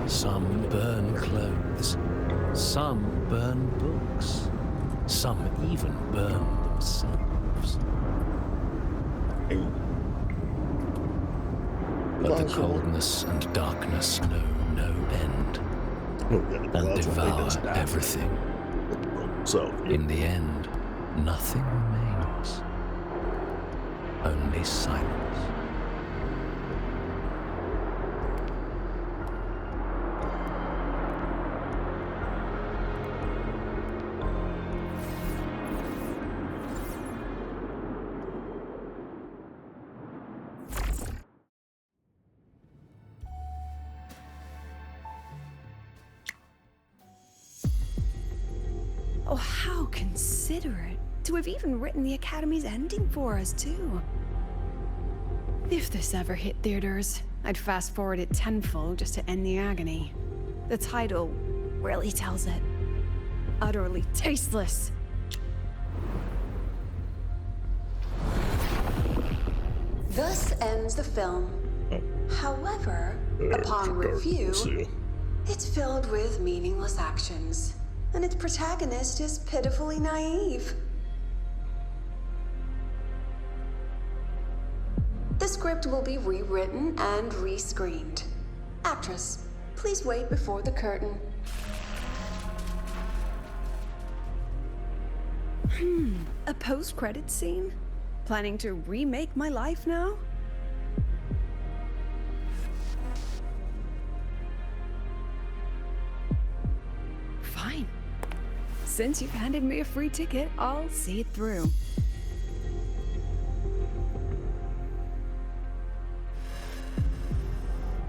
[SPEAKER 7] Some burn clothes, some burn books, some even burn themselves. But the coldness and darkness know no end, and devour everything. In the end, nothing remains, only silence.
[SPEAKER 2] Oh, how considerate to have even written the Academy's ending for us, too. If this ever hit theaters, I'd fast forward it tenfold just to end the agony. The title really tells it. Utterly tasteless.
[SPEAKER 8] Thus ends the film. However, upon review, it's filled with meaningless actions, and its protagonist is pitifully naive. The script will be rewritten and rescreened. Actress, please wait before the curtain.
[SPEAKER 2] A post-credits scene? Planning to remake my life now? Fine. Since you've handed me a free ticket, I'll see it through.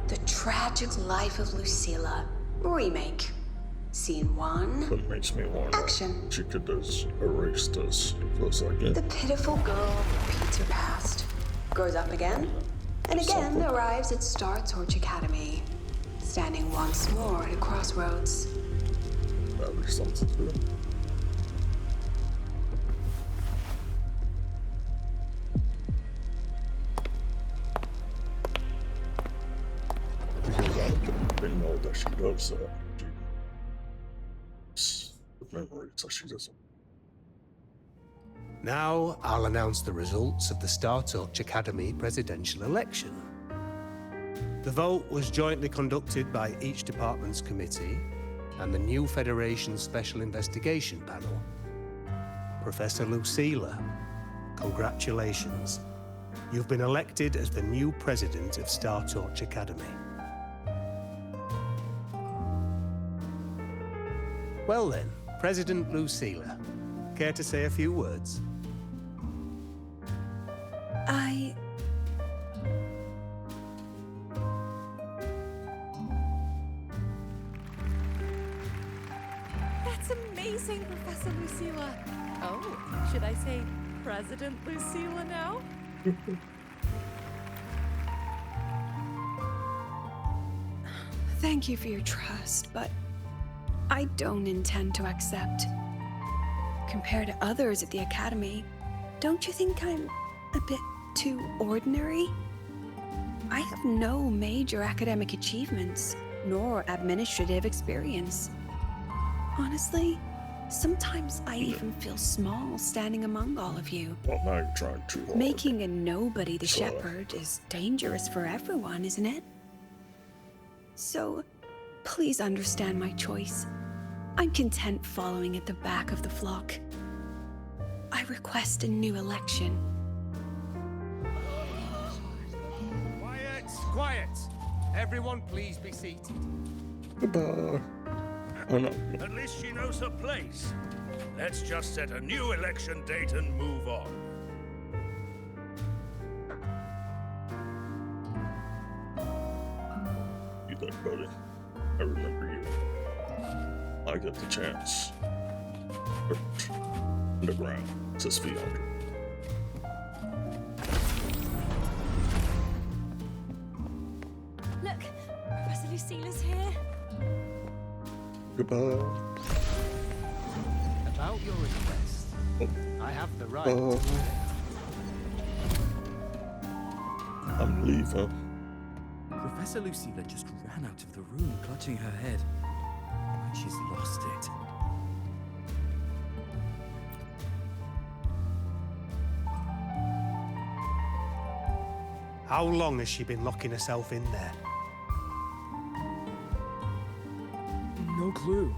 [SPEAKER 8] The Tragic Life of Lucilla. Remake. Scene 1.
[SPEAKER 1] That makes me wonder.
[SPEAKER 8] Action.
[SPEAKER 1] She could just erase this. It looks like it.
[SPEAKER 8] The pitiful girl repeats her past, grows up again, and again arrives at Star Torch Academy, standing once more at a crossroads.
[SPEAKER 1] That'd be something to do. Because I didn't know that she does that. The memory, so she doesn't.
[SPEAKER 6] Now I'll announce the results of the Star Torch Academy presidential election. The vote was jointly conducted by each department's committee and the new Federation's Special Investigation Panel. Professor Lucilla, congratulations. You've been elected as the new president of Star Torch Academy. Well then, President Lucilla, care to say a few words?
[SPEAKER 10] That's amazing, Professor Lucilla. Oh, should I say President Lucilla now?
[SPEAKER 2] Thank you for your trust, but I don't intend to accept. Compared to others at the Academy, don't you think I'm a bit too ordinary? I have no major academic achievements, nor administrative experience. Honestly, sometimes I even feel small standing among all of you.
[SPEAKER 1] Well, now you're trying too hard.
[SPEAKER 2] Making a nobody the shepherd is dangerous for everyone, isn't it? So, please understand my choice. I'm content following at the back of the flock. I request a new election.
[SPEAKER 6] quiet. Everyone, please be seated.
[SPEAKER 1] Goodbye. Oh no.
[SPEAKER 11] At least she knows her place. Let's just set a new election date and move on.
[SPEAKER 1] You there, buddy? I remember you. I get the chance. Underground, says Fiandra.
[SPEAKER 10] Look, Professor Lucila's here.
[SPEAKER 1] Goodbye.
[SPEAKER 6] About your request, I have the right.
[SPEAKER 1] I'm leaving.
[SPEAKER 5] Professor Lucila just ran out of the room, clutching her head. Like she's lost it.
[SPEAKER 6] How long has she been locking herself in there?
[SPEAKER 12] No clue.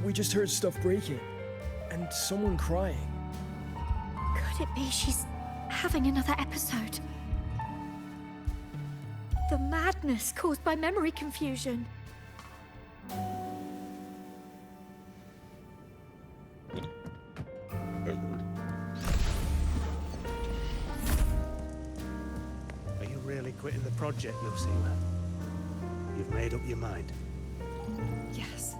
[SPEAKER 12] We just heard stuff breaking. And someone crying.
[SPEAKER 10] Could it be she's having another episode? The madness caused by memory confusion.
[SPEAKER 6] Are you really quitting the project, Lucila? You've made up your mind.
[SPEAKER 2] Yes.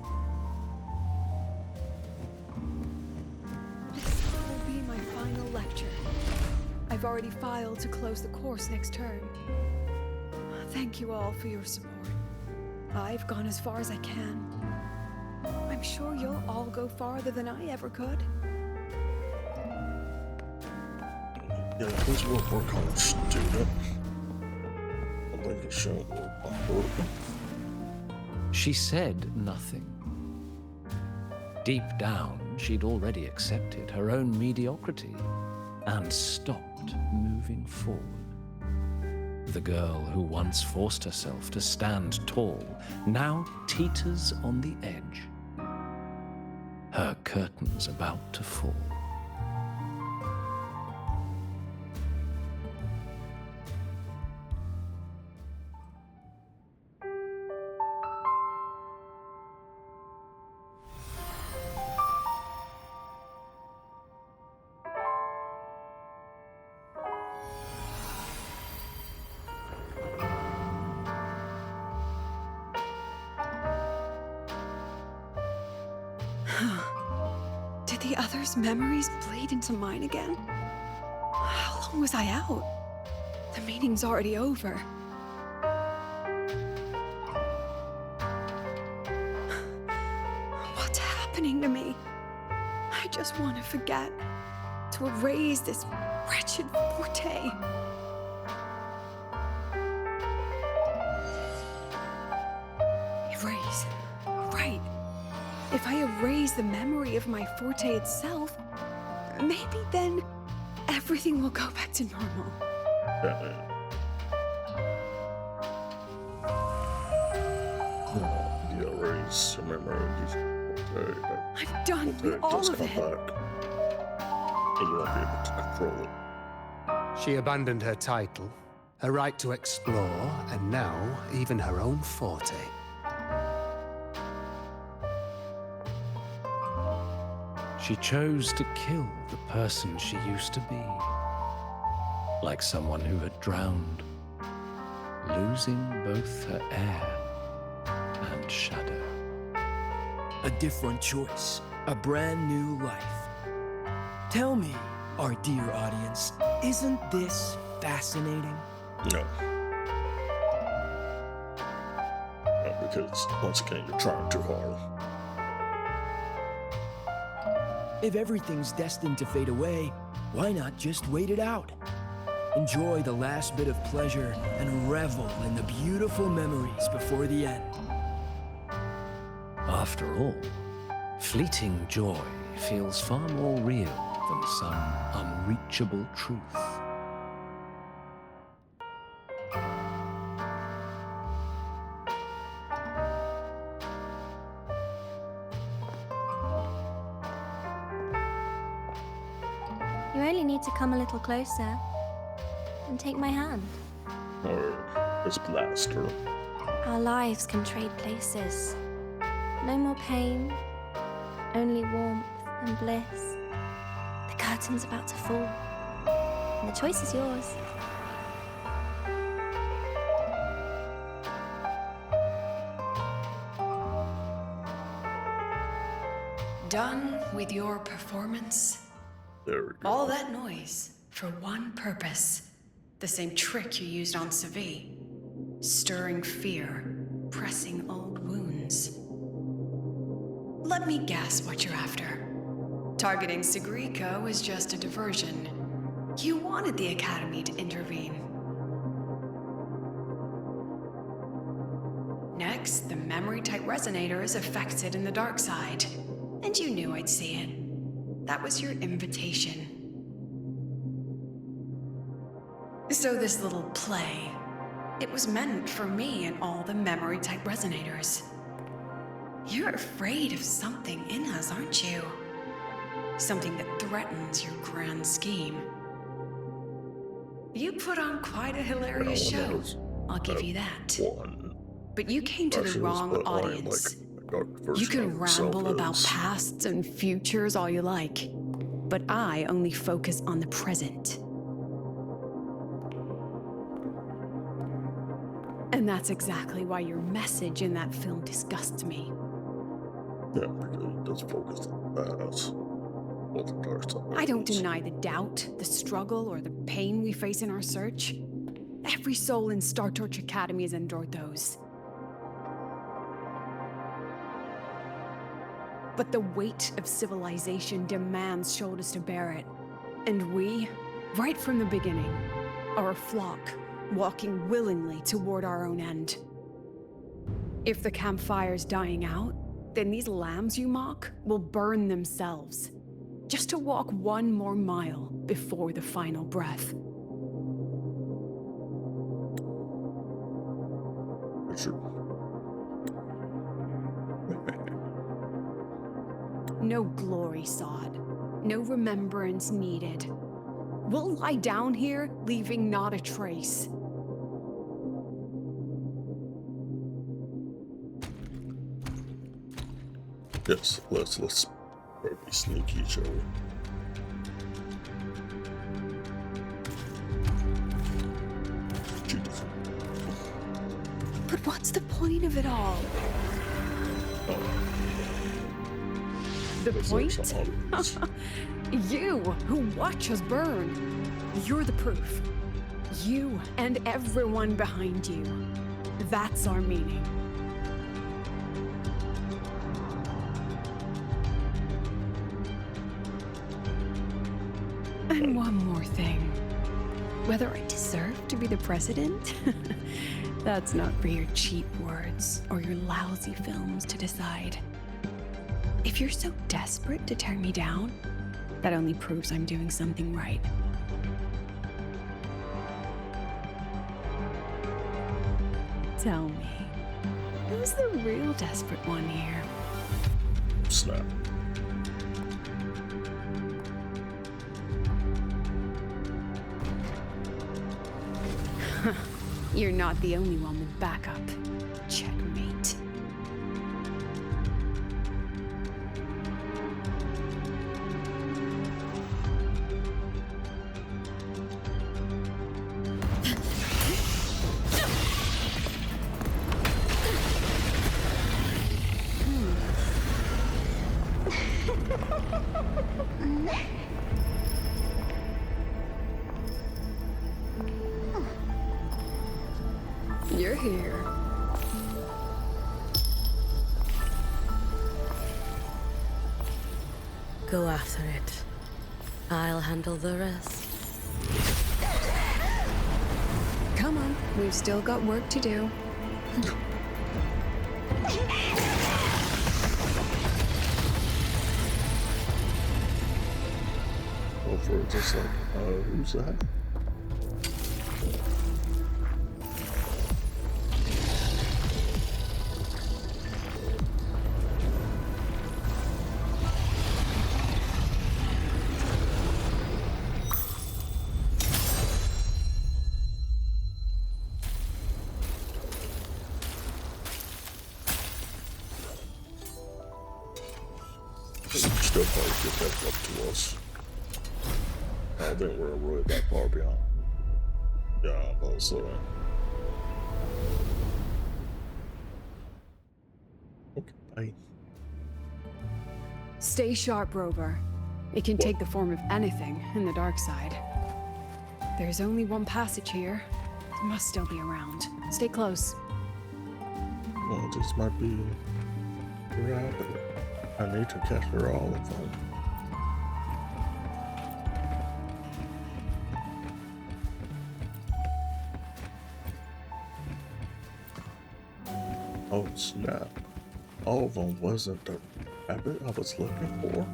[SPEAKER 2] This will be my final lecture. I've already filed to close the course next term. Thank you all for your support. I've gone as far as I can. I'm sure you'll all go farther than I ever could.
[SPEAKER 1] Yeah, this will work on a student. I think it showed work.
[SPEAKER 7] She said nothing. Deep down, she'd already accepted her own mediocrity and stopped moving forward. The girl who once forced herself to stand tall now teeters on the edge. Her curtains about to fall.
[SPEAKER 2] Did the others' memories bleed into mine again? How long was I out? The meeting's already over. What's happening to me? I just want to forget, to erase this wretched forte. Erase. Right. If I erase the memory of my forte itself, maybe then everything will go back to normal.
[SPEAKER 1] Yeah, erase your memories.
[SPEAKER 2] I'm done with all of it.
[SPEAKER 1] Back, and you won't be able to control it.
[SPEAKER 6] She abandoned her title, her right to explore, and now even her own forte.
[SPEAKER 7] She chose to kill the person she used to be. Like someone who had drowned, losing both her air and shadow.
[SPEAKER 12] A different choice. A brand new life. Tell me, our dear audience, isn't this fascinating?
[SPEAKER 1] No. No, because once again, you're trying too hard.
[SPEAKER 12] If everything's destined to fade away, why not just wait it out? Enjoy the last bit of pleasure and revel in the beautiful memories before the end.
[SPEAKER 7] After all, fleeting joy feels far more real than some unreachable truth.
[SPEAKER 13] You only need to come a little closer and take my hand.
[SPEAKER 1] Or This blaster.
[SPEAKER 9] Our lives can trade places. No more pain, only warmth and bliss. The curtain's about to fall, and the choice is yours.
[SPEAKER 8] Done with your performance?
[SPEAKER 1] There we go.
[SPEAKER 8] All that noise for one purpose. The same trick you used on Savi. Stirring fear, pressing old wounds. Let me guess what you're after. Targeting Sigrika was just a diversion. You wanted the Academy to intervene. Next, the memory-type resonator is affected in the dark side. And you knew I'd see it. That was your invitation. So this little play, it was meant for me and all the memory-type resonators. You're afraid of something in us, aren't you? Something that threatens your grand scheme. You put on quite a hilarious show, I'll give you that. But you came to the wrong audience. You can ramble about pasts and futures all you like, but I only focus on the present. And that's exactly why your message in that film disgusts me.
[SPEAKER 1] Yeah, because it does focus on the past. Well, the dark side.
[SPEAKER 2] I don't deny the doubt, the struggle, or the pain we face in our search. Every soul in Star Torch Academy has endured those. But the weight of civilization demands shoulders to bear it. And we, right from the beginning, are a flock, walking willingly toward our own end. If the campfire's dying out, then these lambs you mock will burn themselves, just to walk one more mile before the final breath. No glory sought, no remembrance needed. We'll lie down here, leaving not a trace.
[SPEAKER 1] Yes, let's probably sneak each other.
[SPEAKER 2] But what's the point of it all? The point? You, who watch us burn. You're the proof. You and everyone behind you. That's our meaning. And one more thing. Whether I deserve to be the president? That's not for your cheap words or your lousy films to decide. If you're so desperate to tear me down, that only proves I'm doing something right. Tell me, who's the real desperate one here?
[SPEAKER 1] Snap.
[SPEAKER 2] You're not the only one with backup. Checkmate. You're here.
[SPEAKER 9] Go after it. I'll handle the rest.
[SPEAKER 2] Come on, we've still got work to do.
[SPEAKER 1] Go for it, just like, who's that? probably get back up to us. I don't think we're really that far behind. Yeah, also. Okay, bye.
[SPEAKER 2] Stay sharp, Rover. It can take the form of anything in the dark side. There's only one passage here. It must still be around. Stay close.
[SPEAKER 1] Well, this might be rapid. I need to capture all of them. Oh snap. All of them wasn't the rabbit I was looking for.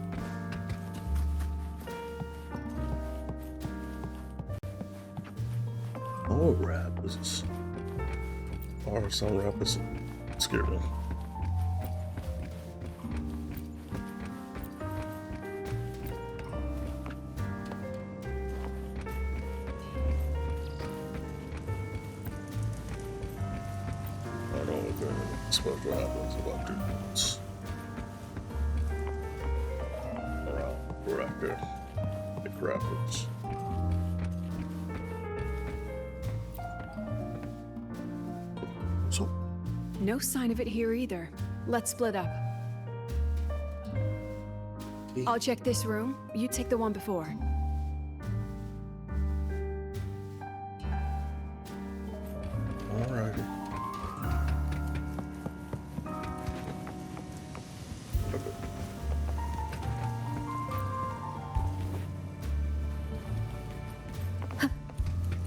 [SPEAKER 1] Oh, rabbits. Or some rabbits scary. I don't know what special happens about these ones. Around right there. Big rapids. So
[SPEAKER 2] No sign of it here either. Let's split up. I'll check this room. You take the one before.
[SPEAKER 1] alrighty.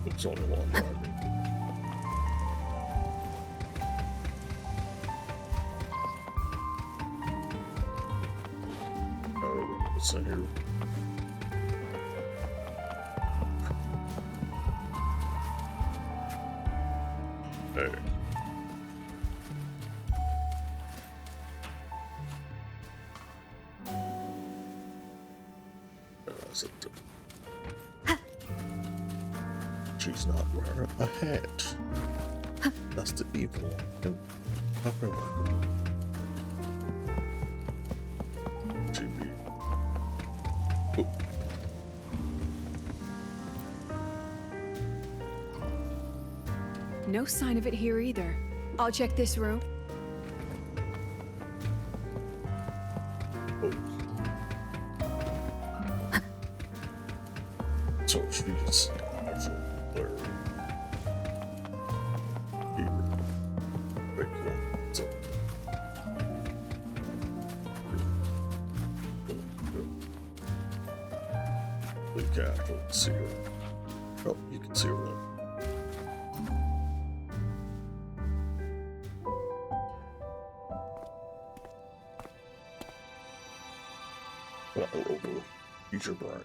[SPEAKER 1] It's only one rabbit. What's in here? Hey. That's it. She's not wearing a hat. That's the evil one. She be. Ooh.
[SPEAKER 2] No sign of it here either. I'll check this room.
[SPEAKER 1] Oh. So she's actually there. Big one. So. You can't actually see her. Oh, you can see her though. All over. Use your brain.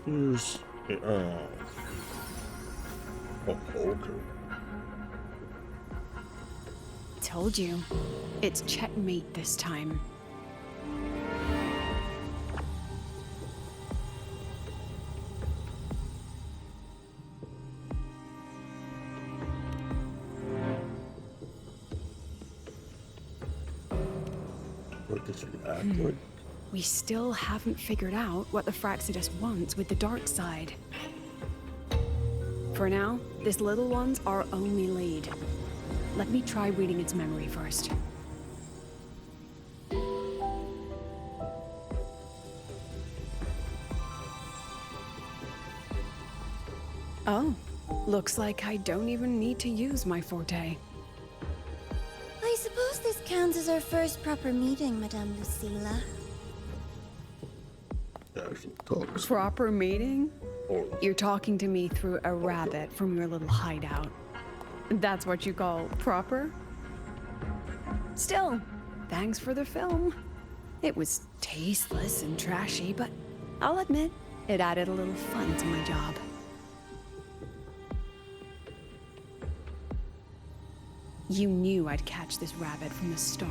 [SPEAKER 1] Use oh, okay.
[SPEAKER 2] Told you. It's checkmate this time.
[SPEAKER 1] What did you act like?
[SPEAKER 2] We still haven't figured out what the Fraxidus wants with the dark side. For now, this little one's our only lead. Let me try reading its memory first. Oh, looks like I don't even need to use my forte.
[SPEAKER 9] I suppose this counts as our first proper meeting, Madame Lucilla.
[SPEAKER 1] Actually talks.
[SPEAKER 2] Proper meeting?
[SPEAKER 1] Or
[SPEAKER 2] You're talking to me through a rabbit from your little hideout. That's what you call proper? Still, thanks for the film. It was tasteless and trashy, but I'll admit, it added a little fun to my job. You knew I'd catch this rabbit from the start.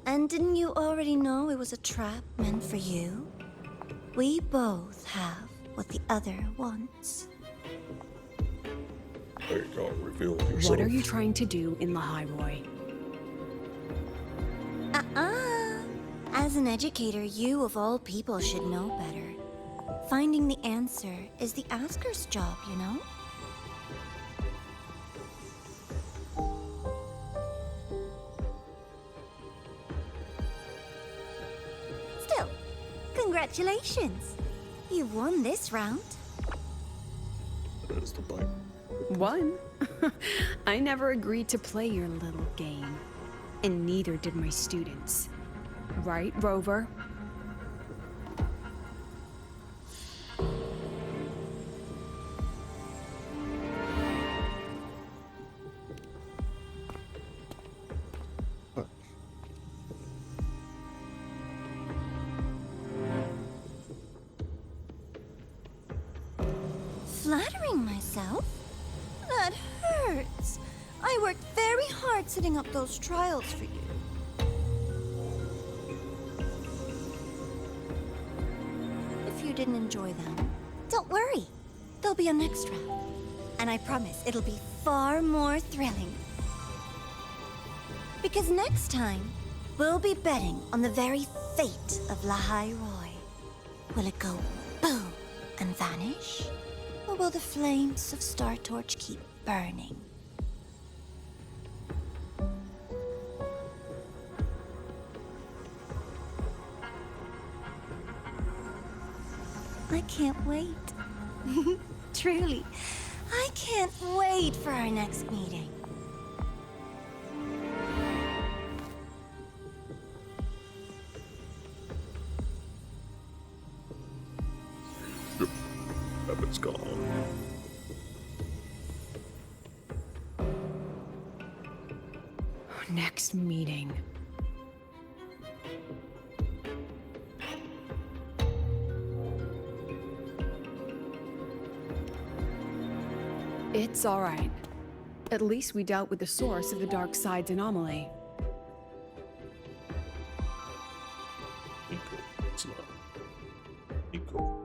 [SPEAKER 9] And And didn't you already know it was a trap meant for you? We both have what the other wants.
[SPEAKER 1] Hey, don't reveal yourself.
[SPEAKER 2] What are you trying to do in the Highroy?
[SPEAKER 9] As an educator, you of all people should know better. Finding the answer is the asker's job, you know? Still, congratulations. You won this round.
[SPEAKER 1] There's the bite.
[SPEAKER 2] One? I never agreed to play your little game. And neither did my students. Right, Rover?
[SPEAKER 9] Flattering myself? That hurts. I worked very hard setting up those trials for you. If you didn't enjoy them, don't worry. There'll be a next round. And I promise it'll be far more thrilling. Because next time, we'll be betting on the very fate of La Roy. Will it go boom and vanish? Or will the flames of Star Torch keep burning? I can't wait. Truly, I can't wait for our next meeting.
[SPEAKER 1] It's gone.
[SPEAKER 2] Next meeting. It's all right. At least we dealt with the source of the dark side's anomaly.
[SPEAKER 1] It's not. Eco.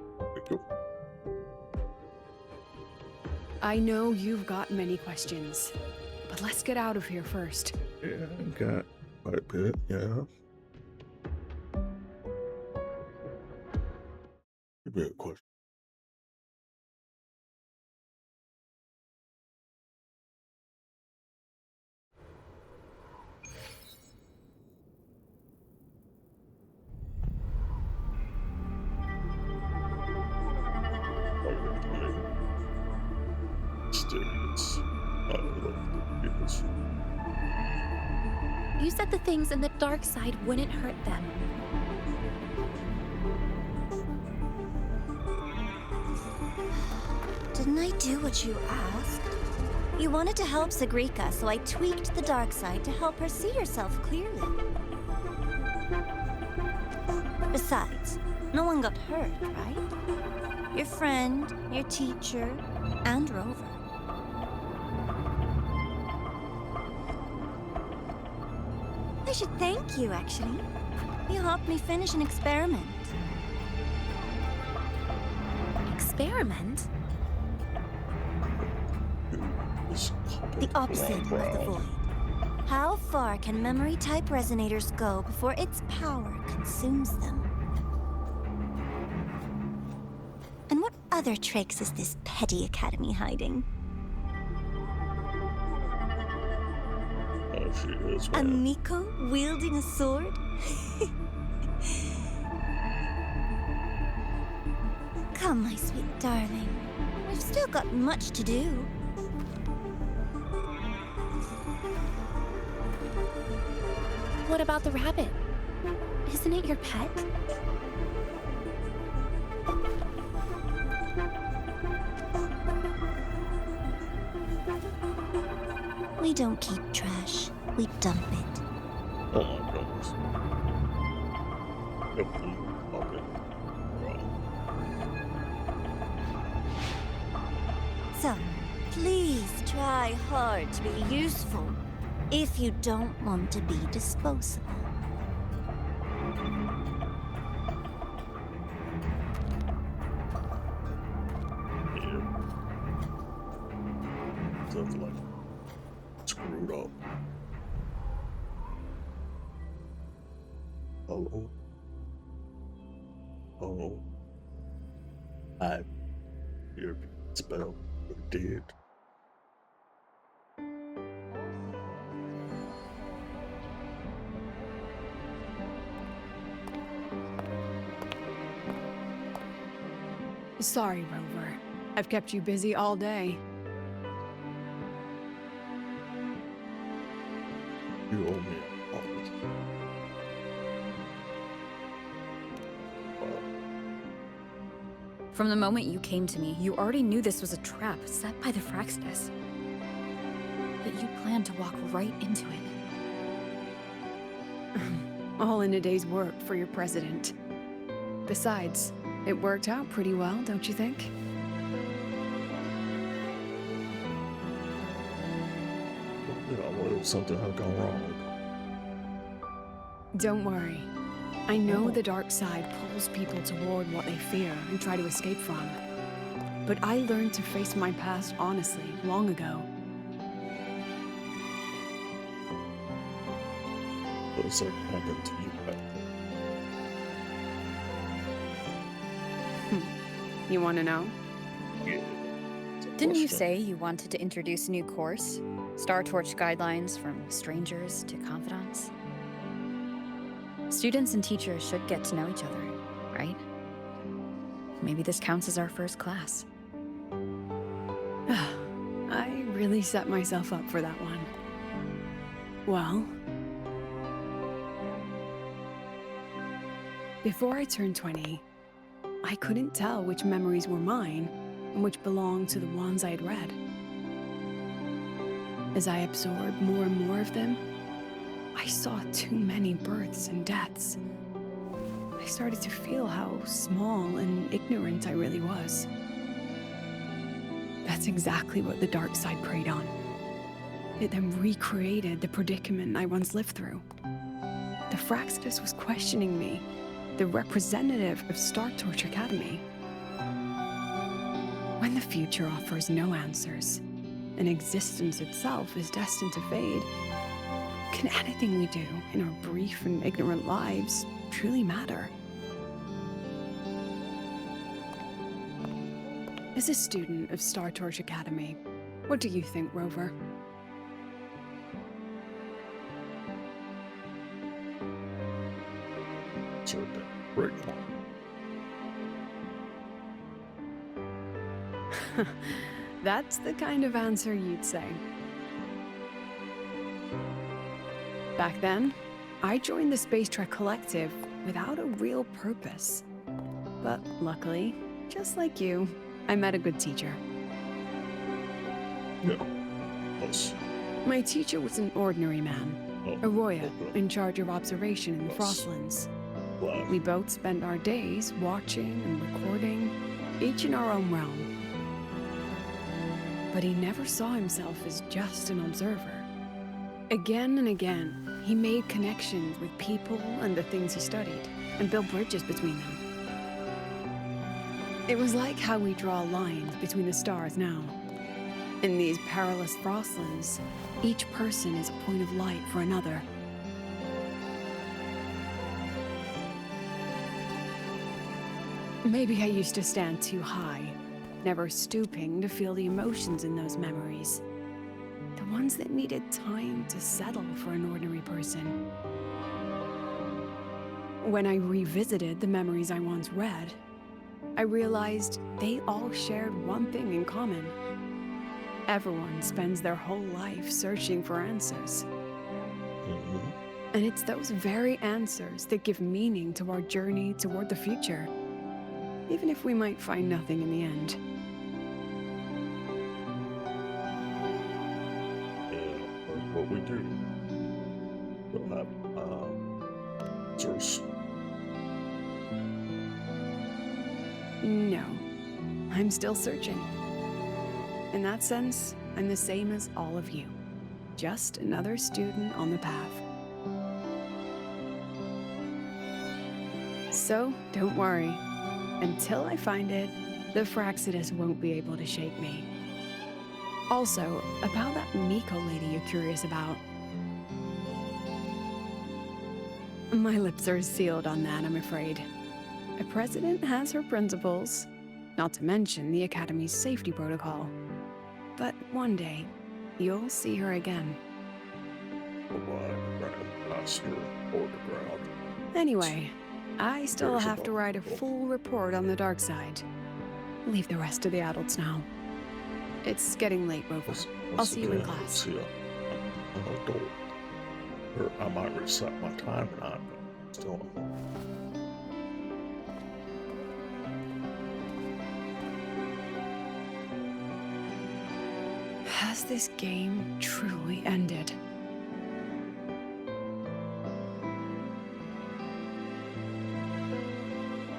[SPEAKER 2] I know you've got many questions, but let's get out of here first.
[SPEAKER 1] Yeah, I got quite a bit, yeah. Give me a question.
[SPEAKER 3] You said the things in the dark side wouldn't hurt them.
[SPEAKER 9] Didn't I do what you asked? You wanted to help Sagrika, so I tweaked the dark side to help her see herself clearly. Besides, no one got hurt, right? Your friend, your teacher, and Rover. I should thank you, actually. You helped me finish an experiment.
[SPEAKER 3] Experiment?
[SPEAKER 9] The opposite of the void. How far can memory-type resonators go before its power consumes them? And what other tricks is this petty academy hiding?
[SPEAKER 1] Oh, she is,
[SPEAKER 9] A
[SPEAKER 1] man.
[SPEAKER 9] Miko wielding a sword? Come, my sweet darling. We've still got much to do.
[SPEAKER 3] What about the rabbit? Isn't it your pet?
[SPEAKER 9] We don't keep trash. We dump it.
[SPEAKER 1] Oh my goodness. Okay.
[SPEAKER 9] So, please try hard to be useful if you don't want to be disposable.
[SPEAKER 1] stuff like screwed up. Oh. Oh. I your spell did.
[SPEAKER 2] Sorry, Rover. I've kept you busy all day.
[SPEAKER 1] You owe me an apology.
[SPEAKER 3] From the moment you came to me, you already knew this was a trap set by the Fraxidus. Yet you planned to walk right into it.
[SPEAKER 2] All in a day's work for your president. Besides, it worked out pretty well, don't you think?
[SPEAKER 1] What if something had gone wrong?
[SPEAKER 2] Don't worry. I know the dark side pulls people toward what they fear and try to escape from. But I learned to face my past honestly long ago.
[SPEAKER 1] What something happened to you back then?
[SPEAKER 2] You want to know?
[SPEAKER 1] Yeah.
[SPEAKER 3] Didn't you say you wanted to introduce a new course? Star Torch guidelines from strangers to confidants? Students and teachers should get to know each other, right? Maybe this counts as our first class.
[SPEAKER 2] I really set myself up for that one. Well, before I turned 20, I couldn't tell which memories were mine and which belonged to the ones I had read. As I absorbed more and more of them, I saw too many births and deaths. I started to feel how small and ignorant I really was. That's exactly what the dark side preyed on. It then recreated the predicament I once lived through. The Fraxidus was questioning me, the representative of Star Torch Academy. When the future offers no answers, and existence itself is destined to fade, can anything we do in our brief and ignorant lives truly matter? As a student of Star Torch Academy, what do you think, Rover?
[SPEAKER 1] So that right now.
[SPEAKER 2] That's the kind of answer you'd say. Back then, I joined the Space Trek Collective without a real purpose. But luckily, just like you, I met a good teacher.
[SPEAKER 1] Yeah. Us.
[SPEAKER 2] My teacher was an ordinary man,
[SPEAKER 1] Oh.
[SPEAKER 2] Arroya,
[SPEAKER 1] Okay.
[SPEAKER 2] in charge of observation in the
[SPEAKER 1] Us.
[SPEAKER 2] Frostlands.
[SPEAKER 1] Wow.
[SPEAKER 2] We both spent our days watching and recording, each in our own realm. But he never saw himself as just an observer. Again and again, he made connections with people and the things he studied, and built bridges between them. It was like how we draw lines between the stars now. In these perilous Frostlands, each person is a point of light for another. Maybe I used to stand too high, never stooping to feel the emotions in those memories. The ones that needed time to settle for an ordinary person. When I revisited the memories I once read, I realized they all shared one thing in common. Everyone spends their whole life searching for answers. And it's those very answers that give meaning to our journey toward the future, even if we might find nothing in the end.
[SPEAKER 1] Yeah, that's what we do. We'll have answers.
[SPEAKER 2] No, I'm still searching. In that sense, I'm the same as all of you. Just another student on the path. So, don't worry. Until I find it, the Fraxidus won't be able to shake me. Also, about that Miko lady you're curious about. My lips are sealed on that, I'm afraid. A president has her principles, not to mention the Academy's safety protocol. But one day, you'll see her again. Anyway, I still have to write a full report on the dark side. Leave the rest to the adults now. It's getting late, Rover. I'll see you in class.
[SPEAKER 1] I might reset my time tonight, but still.
[SPEAKER 2] Has this game truly ended?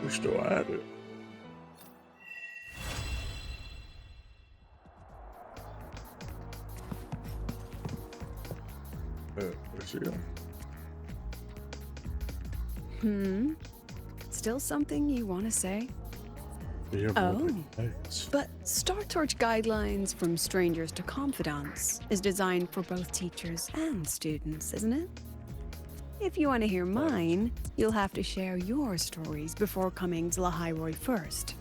[SPEAKER 1] We're still at it.
[SPEAKER 2] Still something you want to say?
[SPEAKER 1] Yeah,
[SPEAKER 2] Oh, but Star Torch Guidelines from Strangers to Confidants is designed for both teachers and students, isn't it? If you want to hear mine, you'll have to share your stories before coming to Lahairoi first.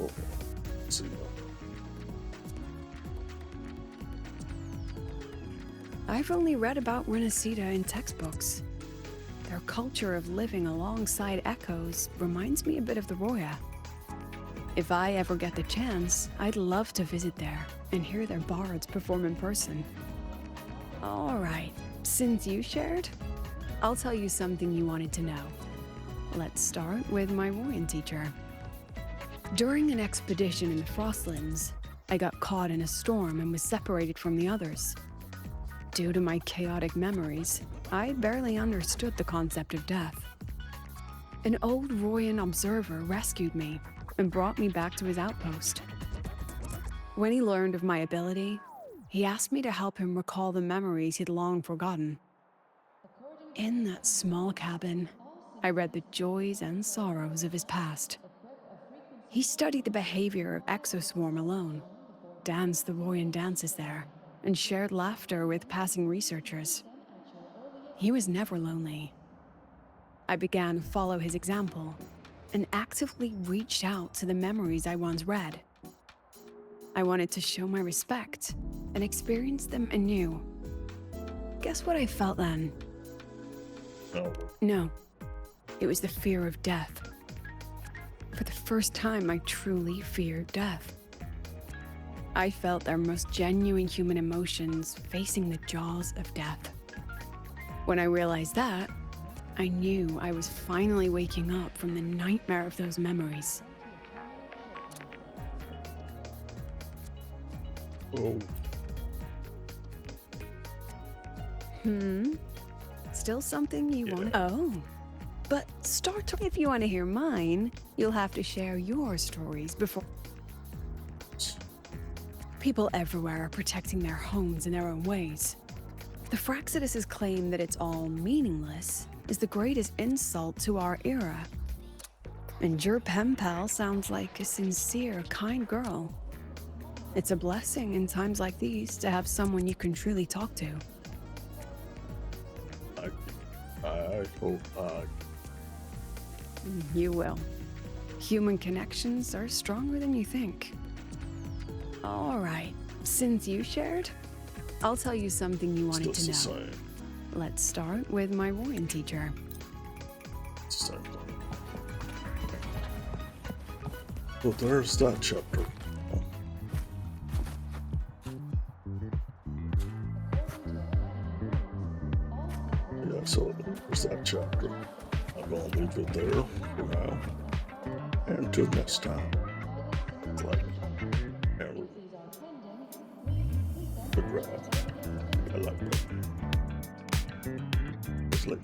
[SPEAKER 1] Oh, see.
[SPEAKER 2] I've only read about Renacida in textbooks. Their culture of living alongside echoes reminds me a bit of the Roya. If I ever get the chance, I'd love to visit there and hear their bards perform in person. All right, since you shared, I'll tell you something you wanted to know. Let's start with my Royan teacher. During an expedition in the Frostlands, I got caught in a storm and was separated from the others. Due to my chaotic memories, I barely understood the concept of death. An old Royan observer rescued me and brought me back to his outpost. When he learned of my ability, he asked me to help him recall the memories he'd long forgotten. In that small cabin, I read the joys and sorrows of his past. He studied the behavior of Exoswarm alone, danced the Royan dances there, and shared laughter with passing researchers. He was never lonely. I began to follow his example and actively reached out to the memories I once read. I wanted to show my respect and experience them anew. Guess what I felt then? No, it was the fear of death. For the first time, I truly feared death. I felt their most genuine human emotions facing the jaws of death. When I realized that, I knew I was finally waking up from the nightmare of those memories.
[SPEAKER 1] Oh.
[SPEAKER 2] Still something you want? Oh. But if you want to hear mine, you'll have to share your stories before. People everywhere are protecting their homes in their own ways. The Fraxidus' claim that it's all meaningless is the greatest insult to our era. And your pen pal sounds like a sincere, kind girl. It's a blessing in times like these to have someone you can truly talk to.
[SPEAKER 1] I hope
[SPEAKER 2] You will. Human connections are stronger than you think. All right, since you shared, I'll tell you something you wanted to know. Let's start with my Royan teacher.
[SPEAKER 1] Well, there's that chapter. Yeah, so there's that chapter. I'm gonna leave it there for now. And until next time. Like, and good ride. I like that. It's like,